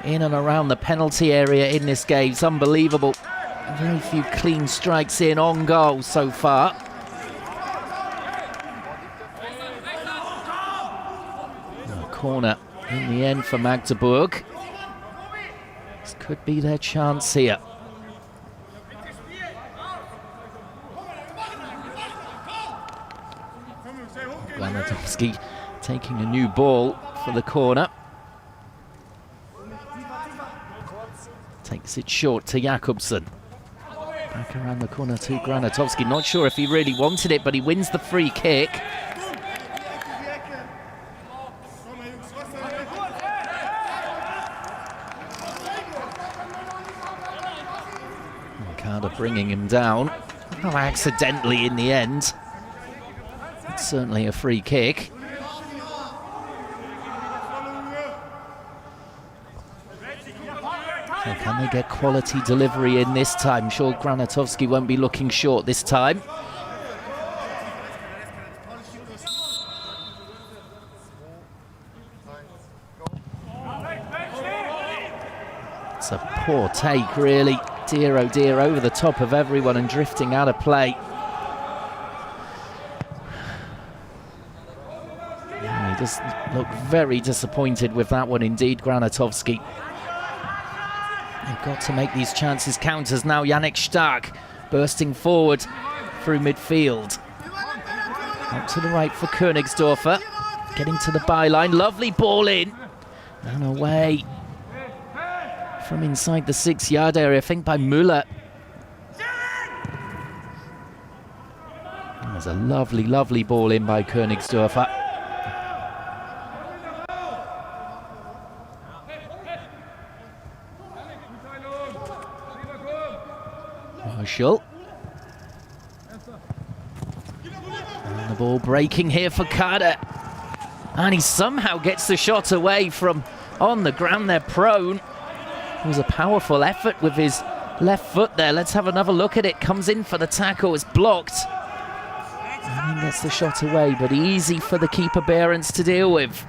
in and around the penalty area in this game. It's unbelievable. Very few clean strikes in on goal so far. Corner in the end for Magdeburg. This could be their chance here. Granatowski taking a new ball for the corner. Takes it short to Jakobsen. Back around the corner to Granatowski. Not sure if he really wanted it, but he wins the free kick. Bringing him down. Oh, accidentally in the end. It's certainly a free kick. So can they get quality delivery in this time? I'm sure Granatowski won't be looking short this time. It's a poor take, really. Dear, oh dear, over the top of everyone and drifting out of play. Yeah, he does look very disappointed with that one indeed, Granatowski. They've got to make these chances count as now Yannick Stark bursting forward through midfield. Out to the right for Königsdörfer. Getting to the byline, lovely ball in and away. From inside the 6-yard area, I think by Müller. There's a lovely, lovely ball in by Königsdörfer. Marshall. And the ball breaking here for Kader. And he somehow gets the shot away from on the ground. They're prone. It was a powerful effort with his left foot there. Let's have another look at it. Comes in for the tackle. It's blocked. And then gets the shot away, but easy for the keeper Behrens to deal with.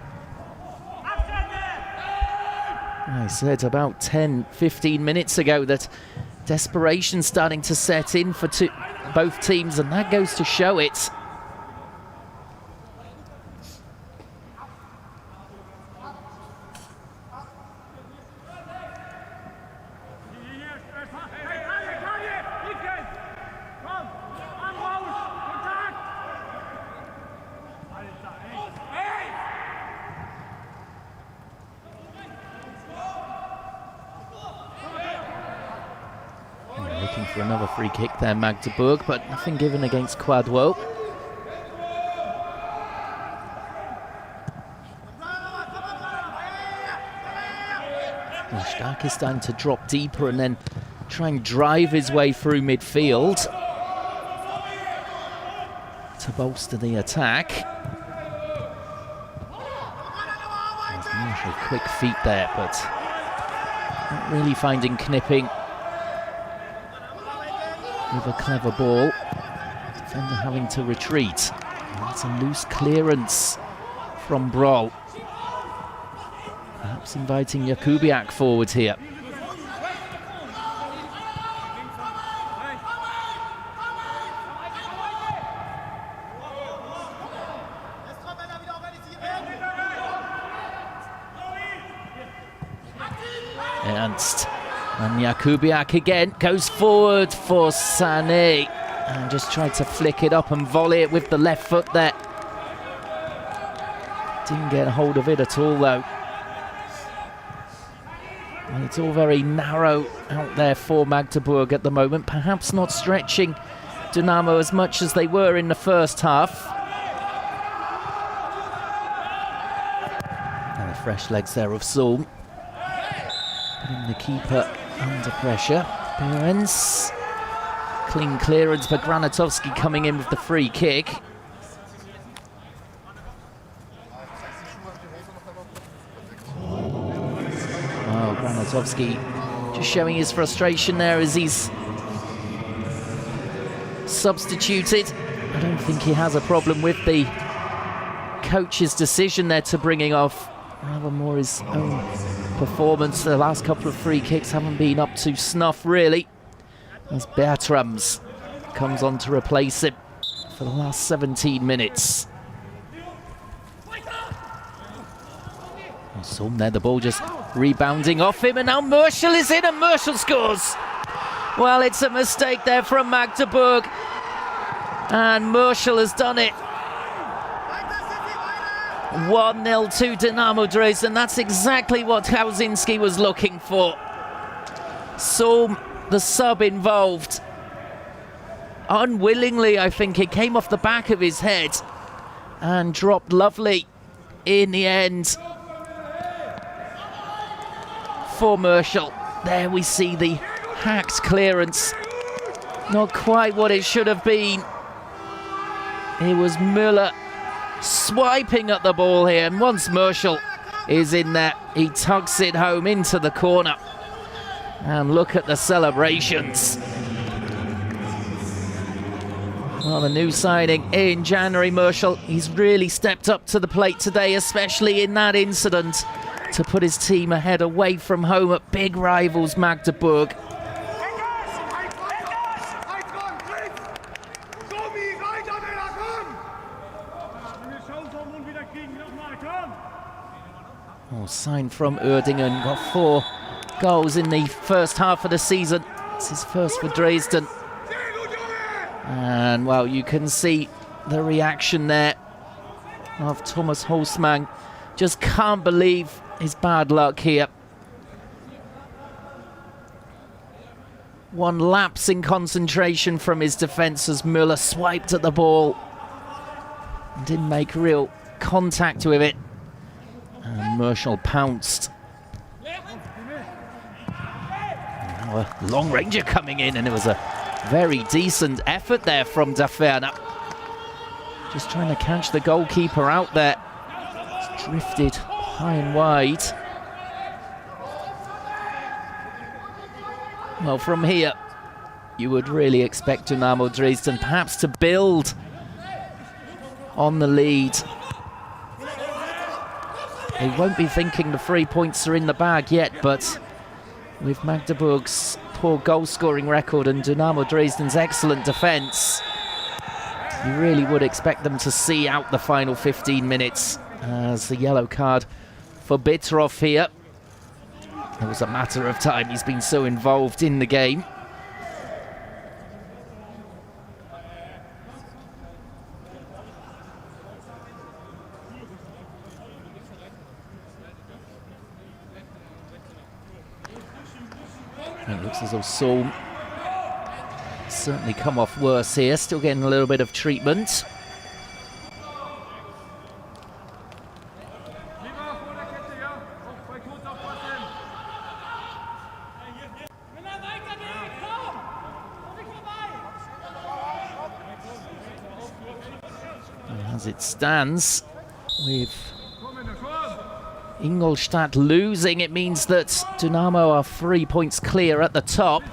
I said about 10-15 minutes ago that desperation starting to set in for both teams, and that goes to show it. Looking for another free kick there, Magdeburg, but nothing given against Quadwo. Well, Stark is starting to drop deeper and then try and drive his way through midfield to bolster the attack. There's Marshall, quick feet there, but not really finding Knipping with a clever ball. Defender having to retreat. That's a loose clearance from Broll. Perhaps inviting Jakubiak forward here. Ernst. And Jakubiak again goes forward for Sané and just tried to flick it up and volley it with the left foot there. Didn't get a hold of it at all though. And it's all very narrow out there for Magdeburg at the moment, perhaps not stretching Dynamo as much as they were in the first half. And the fresh legs there of Zulm. Putting the keeper under pressure. Behrens. Clean clearance, but Granatowski coming in with the free kick. Oh, Granatowski Just showing his frustration there as he's substituted. I don't think he has a problem with the coach's decision there to bringing off, rather more his own performance. The last couple of free kicks haven't been up to snuff really, as Bertrams comes on to replace him for the last 17 minutes. Some there, the ball just rebounding off him, and now Merschel is in, and Merschel scores. Well, it's a mistake there from Magdeburg, and Merschel has done it. 1-0 to Dynamo Dresden. That's exactly what Kauzinski was looking for. So the sub involved, unwillingly, I think it came off the back of his head and dropped lovely in the end for Merschel. There we see the hacked clearance. Not quite what it should have been. It was Müller swiping at the ball here, and once Merschel is in there, he tucks it home into the corner. And look at the celebrations. Well, the new signing in January, Merschel, he's really stepped up to the plate today, especially in that incident, to put his team ahead away from home at big rivals Magdeburg. Oh, sign from Uerdingen, got 4 goals in the first half of the season. It's his first for Dresden. And, well, you can see the reaction there of Thomas Holzmann. Just can't believe his bad luck here. One lapse in concentration from his defence as Müller swiped at the ball and didn't make real contact with it. And Merschel pounced. Now a long ranger coming in, and it was a very decent effort there from Daferner. Just trying to catch the goalkeeper out there. It's drifted high and wide. Well, from here, you would really expect Dynamo Dresden perhaps to build on the lead. They won't be thinking the 3 points are in the bag yet, but with Magdeburg's poor goal-scoring record and Dynamo Dresden's excellent defence, you really would expect them to see out the final 15 minutes. As the yellow card for Bittroff here. It was a matter of time. He's been so involved in the game. It looks as though Solm certainly come off worse here. Still getting a little bit of treatment. As it stands, with Ingolstadt losing, it means that Dynamo are 3 points clear at the top.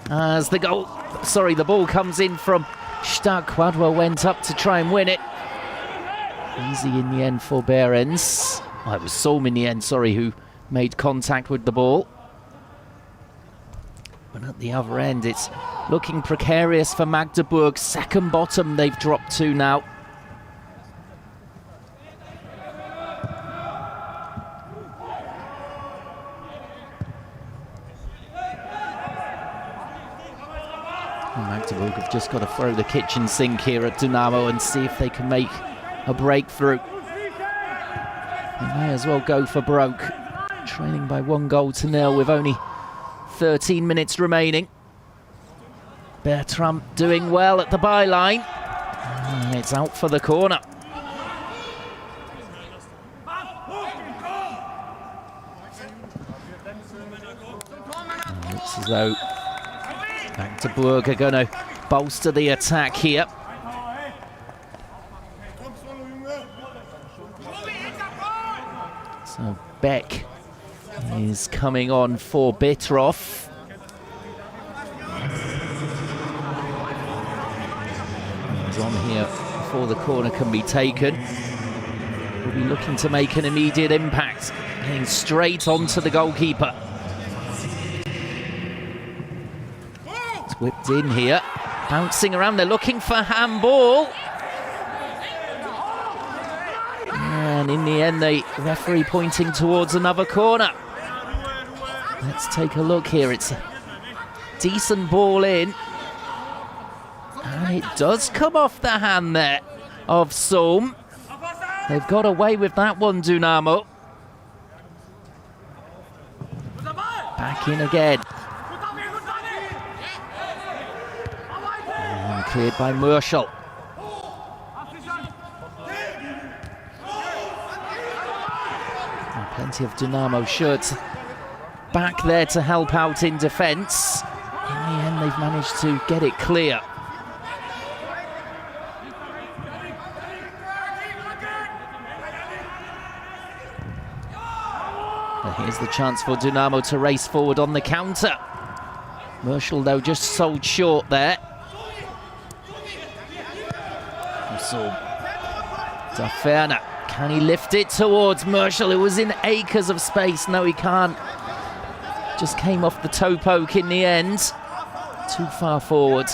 As the ball comes in from Stark. Quadwell went up to try and win it. Easy in the end for Behrens. Oh, it was Solm in the end, sorry, who made contact with the ball. But at the other end, it's looking precarious for Magdeburg. Second bottom they've dropped to now. Magdeburg have just got to throw the kitchen sink here at Dynamo and see if they can make a breakthrough. They may as well go for broke. Trailing by 1-0 with only 13 minutes remaining. Bertram doing well at the byline. And it's out for the corner. Looks as though Magdeburg are going to bolster the attack here. So Beck is coming on for Bitroff. He's on here before the corner can be taken. We'll be looking to make an immediate impact, getting straight onto the goalkeeper. It's whipped in here, bouncing around. They're looking for handball. And in the end, the referee pointing towards another corner. Let's take a look here. It's a decent ball in. And it does come off the hand there of Sohm. They've got away with that one, Dynamo. Back in again. And cleared by Merschel. And plenty of Dynamo shirts back there to help out in defence. In the end, they've managed to get it clear. Here's the chance for Dynamo to race forward on the counter. Merschel, though, just sold short there. Daferner, can he lift it towards Merschel? It was in acres of space. No, he can't. Just came off the toe poke in the end. Too far forward.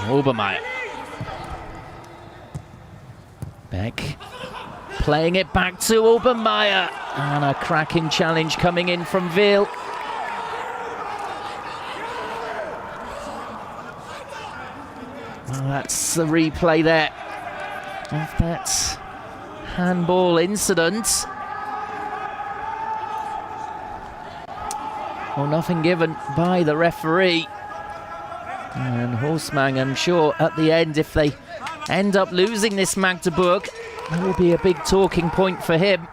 Obermeier. Beck playing it back to Obermeier. And a cracking challenge coming in from Veal. Well, that's the replay there of that handball incident. Well, nothing given by the referee. And Horstmann, I'm sure at the end, if they end up losing this Magdeburg, that will be a big talking point for him.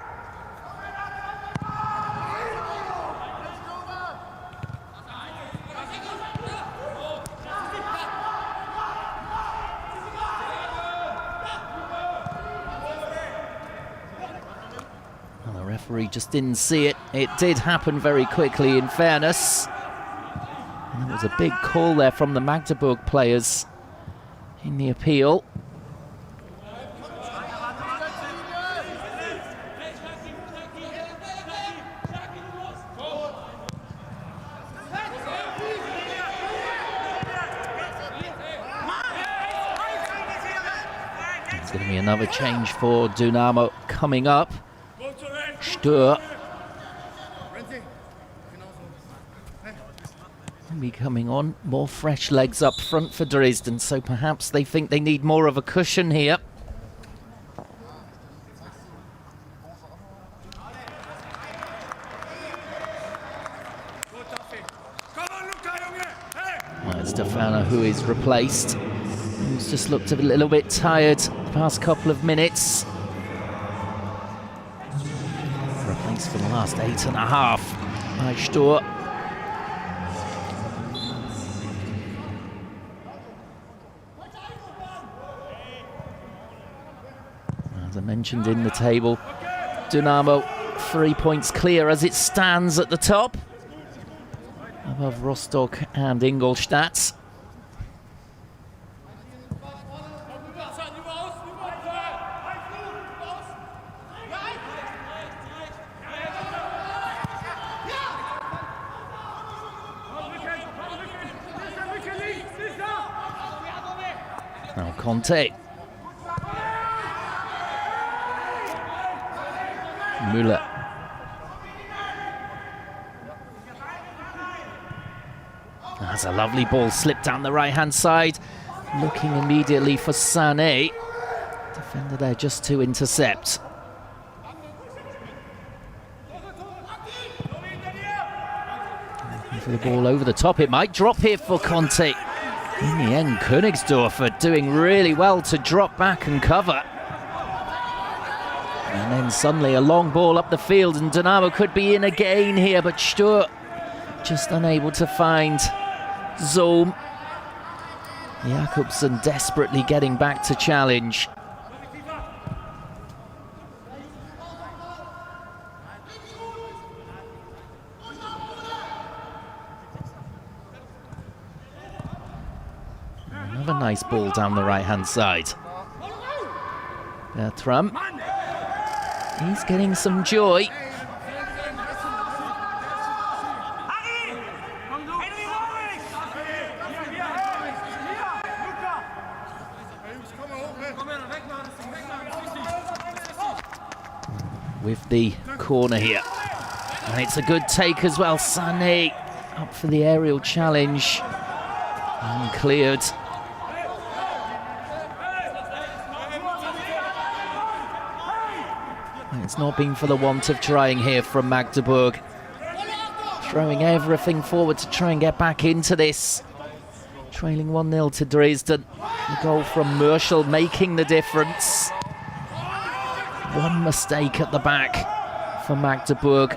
Well, the referee just didn't see it. It did happen very quickly, in fairness. And there was a big call there from the Magdeburg players in the appeal. There's going to be another change for Dynamo coming up. Stör be coming on. More fresh legs up front for Dresden, so perhaps they think they need more of a cushion here. Well, it's Daferner who is replaced. He's just looked a little bit tired the past couple of minutes. Replaced for the last 8.5 by Stör. As I mentioned in the table, Dynamo 3 points clear as it stands at the top, above Rostock and Ingolstadt. Now Conte. Müller. That's a lovely ball slipped down the right-hand side. Looking immediately for Sané. Defender there just to intercept. Looking for the ball over the top. It might drop here for Conte. In the end, Königsdorfer doing really well to drop back and cover. And then suddenly a long ball up the field and Dynamo could be in again here, but Stör just unable to find Zoom. Jakobsen desperately getting back to challenge. Another nice ball down the right-hand side. Bertram. He's getting some joy. With the corner here. And it's a good take as well. Sané up for the aerial challenge. And cleared. It's not been for the want of trying here from Magdeburg. Throwing everything forward to try and get back into this. Trailing 1-0 to Dresden. The goal from Merschel making the difference. One mistake at the back for Magdeburg.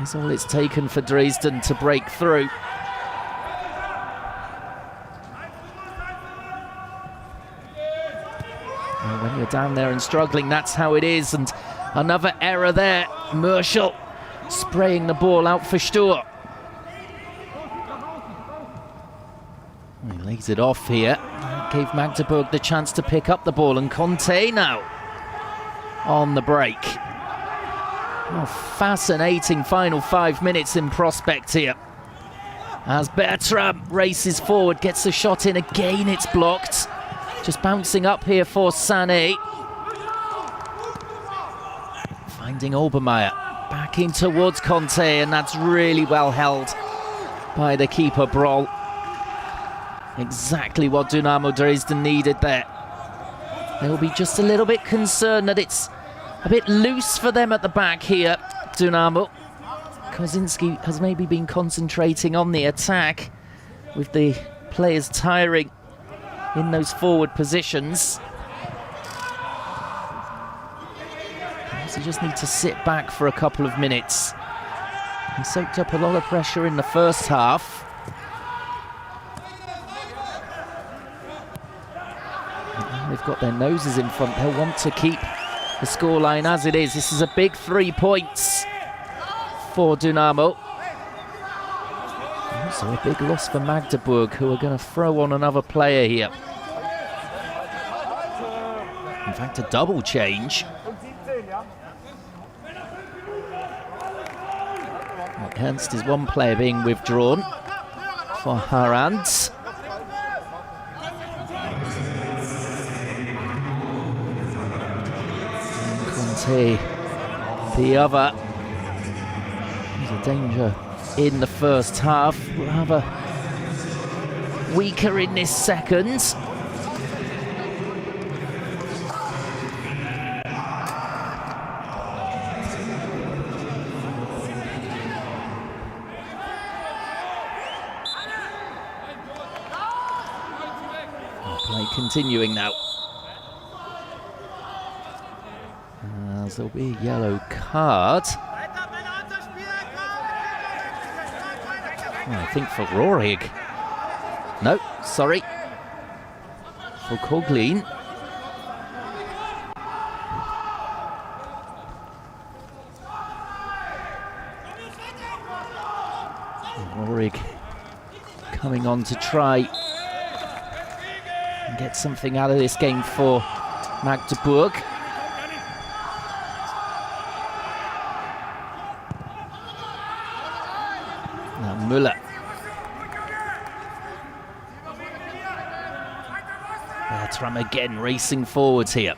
It's all it's taken for Dresden to break through. Well, when you're down there and struggling, that's how it is. And another error there. Merschel spraying the ball out for Stur. He lays it off here. That gave Magdeburg the chance to pick up the ball, and Conte now on the break. Oh, fascinating final 5 minutes in prospect here. As Bertram races forward, gets a shot in again, it's blocked. Just bouncing up here for Sané. Finding Obermeier. Back in towards Conte, and that's really well held by the keeper, Broll. Exactly what Dynamo Dresden needed there. They'll be just a little bit concerned that it's a bit loose for them at the back here, Dynamo. Kozinski has maybe been concentrating on the attack with the players tiring in those forward positions. So you just need to sit back for a couple of minutes. He soaked up a lot of pressure in the first half. They've got their noses in front. They'll want to keep the scoreline as it is. This is a big 3 points for Dynamo. Also a big loss for Magdeburg, who are going to throw on another player here. In fact, a double change. Ernst is one player being withdrawn for Harand. The other. There's a danger in the first half. Rather weaker in this second. Play continuing now. There'll be a yellow card. I think for Rohrig. No, sorry. For Koglin. Rohrig coming on to try and get something out of this game for Magdeburg. Müller. Bertram again racing forwards here.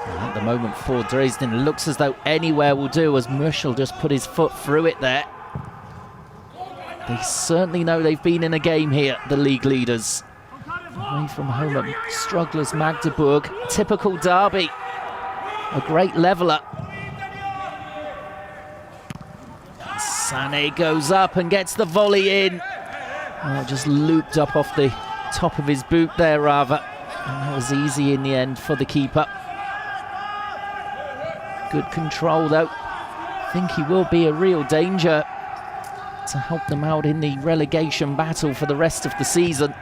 And at the moment for Dresden, it looks as though anywhere will do, as Merschel just put his foot through it there. They certainly know they've been in a game here, the league leaders. Away from home at strugglers Magdeburg. Typical derby. A great leveller. Sané goes up and gets the volley in. Oh, just looped up off the top of his boot there, rather. And that was easy in the end for the keeper. Good control though. I think he will be a real danger to help them out in the relegation battle for the rest of the season.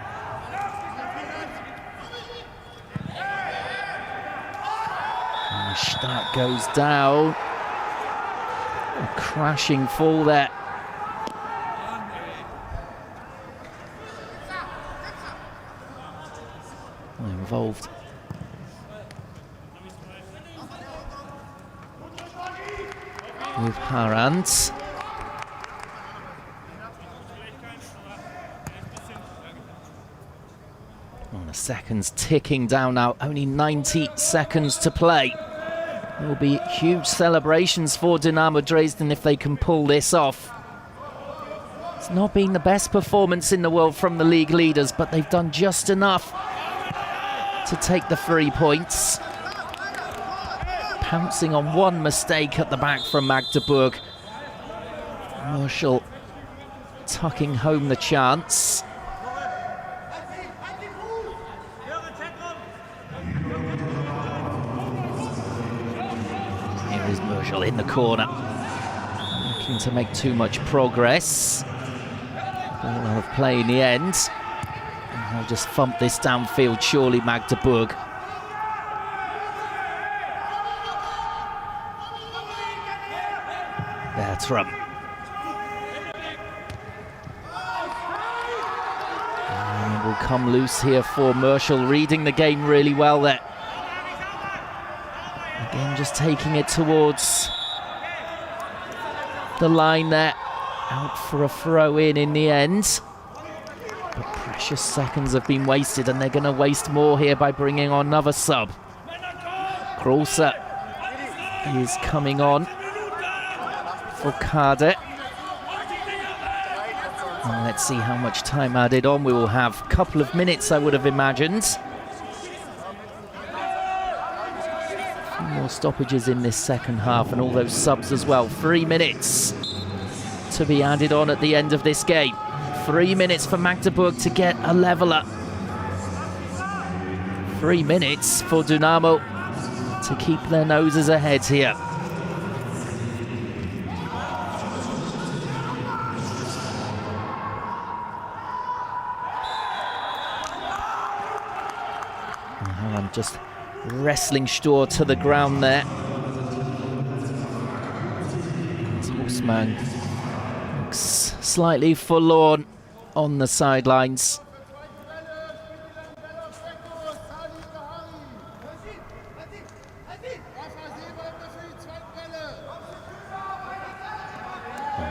And Stadt goes down. A crashing fall there. Involved. With Harant. The seconds ticking down now, only 90 seconds to play. There will be huge celebrations for Dynamo Dresden if they can pull this off. It's not been the best performance in the world from the league leaders, but they've done just enough to take the 3 points. Pouncing on one mistake at the back from Magdeburg. Marshall tucking home the chance. Here is Marshall in the corner. Looking to make too much progress. Ball out of play in the end. And they'll just thump this downfield, surely, Magdeburg. Bertram. And will come loose here for Marshall, reading the game really well there. Again, just taking it towards the line there. Out for a throw-in the end. But precious seconds have been wasted, and they're going to waste more here by bringing on another sub. Krause is coming on for Kade. And let's see how much time added on we will have. A couple of minutes, I would have imagined. A few more stoppages in this second half, and all those subs as well. 3 minutes to be added on at the end of this game. 3 minutes for Magdeburg to get a leveller. 3 minutes for Dynamo to keep their noses ahead here. I'm just wrestling Stor to the ground there. Horseman looks slightly forlorn on the sidelines.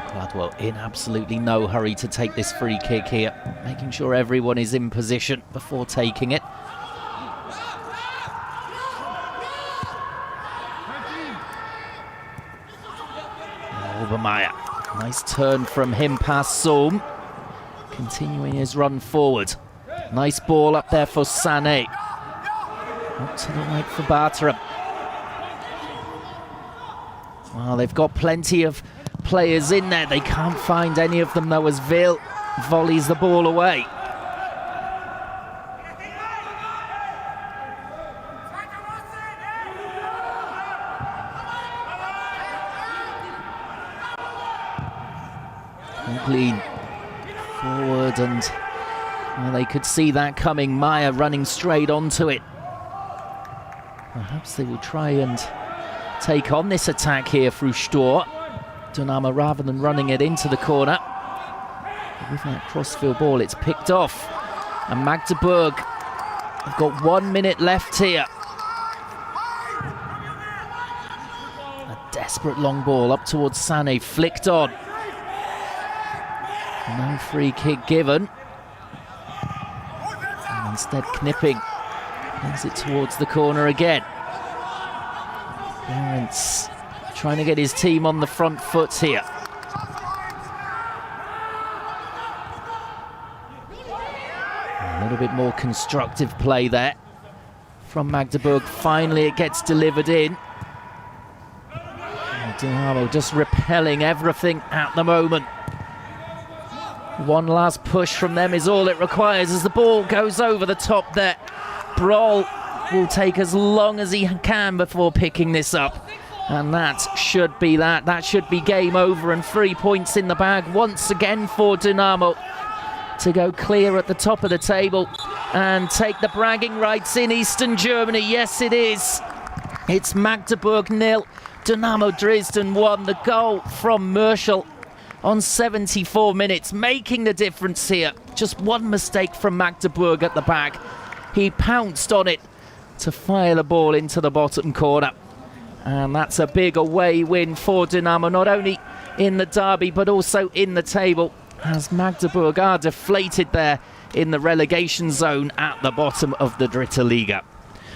Gladwell in absolutely no hurry to take this free kick here, making sure everyone is in position before taking it. Obermeier, nice turn from him past Sohm, continuing his run forward. Nice ball up there for Sané. Up to the right for Bartram. Well, they've got plenty of players in there. They can't find any of them though, as Vil volleys the ball away. Lean forward, and well, they could see that coming. Meyer running straight onto it. Perhaps they will try and take on this attack here through Stor. Dynamo, rather than running it into the corner. But with that crossfield ball, it's picked off. And Magdeburg have got 1 minute left here. A desperate long ball up towards Sané, flicked on. No free kick given. And instead Knipping brings it towards the corner again. Lawrence trying to get his team on the front foot here. A little bit more constructive play there from Magdeburg. Finally it gets delivered in. Dynamo just repelling everything at the moment. One last push from them is all it requires as the ball goes over the top there. Broll will take as long as he can before picking this up. And that should be that. That should be game over and 3 points in the bag once again for Dynamo to go clear at the top of the table and take the bragging rights in Eastern Germany. Yes, it is. It's Magdeburg 0, Dynamo Dresden 1. The goal from Merschel on 74 minutes, making the difference here. Just one mistake from Magdeburg at the back. He pounced on it to fire the ball into the bottom corner. And that's a big away win for Dynamo, not only in the derby, but also in the table, as Magdeburg are deflated there in the relegation zone at the bottom of the Dritte Liga.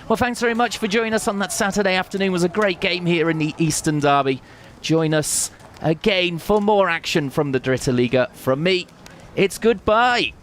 Well, thanks very much for joining us on that Saturday afternoon. It was a great game here in the Eastern Derby. Join us again for more action from the Dritte Liga. From me, it's goodbye.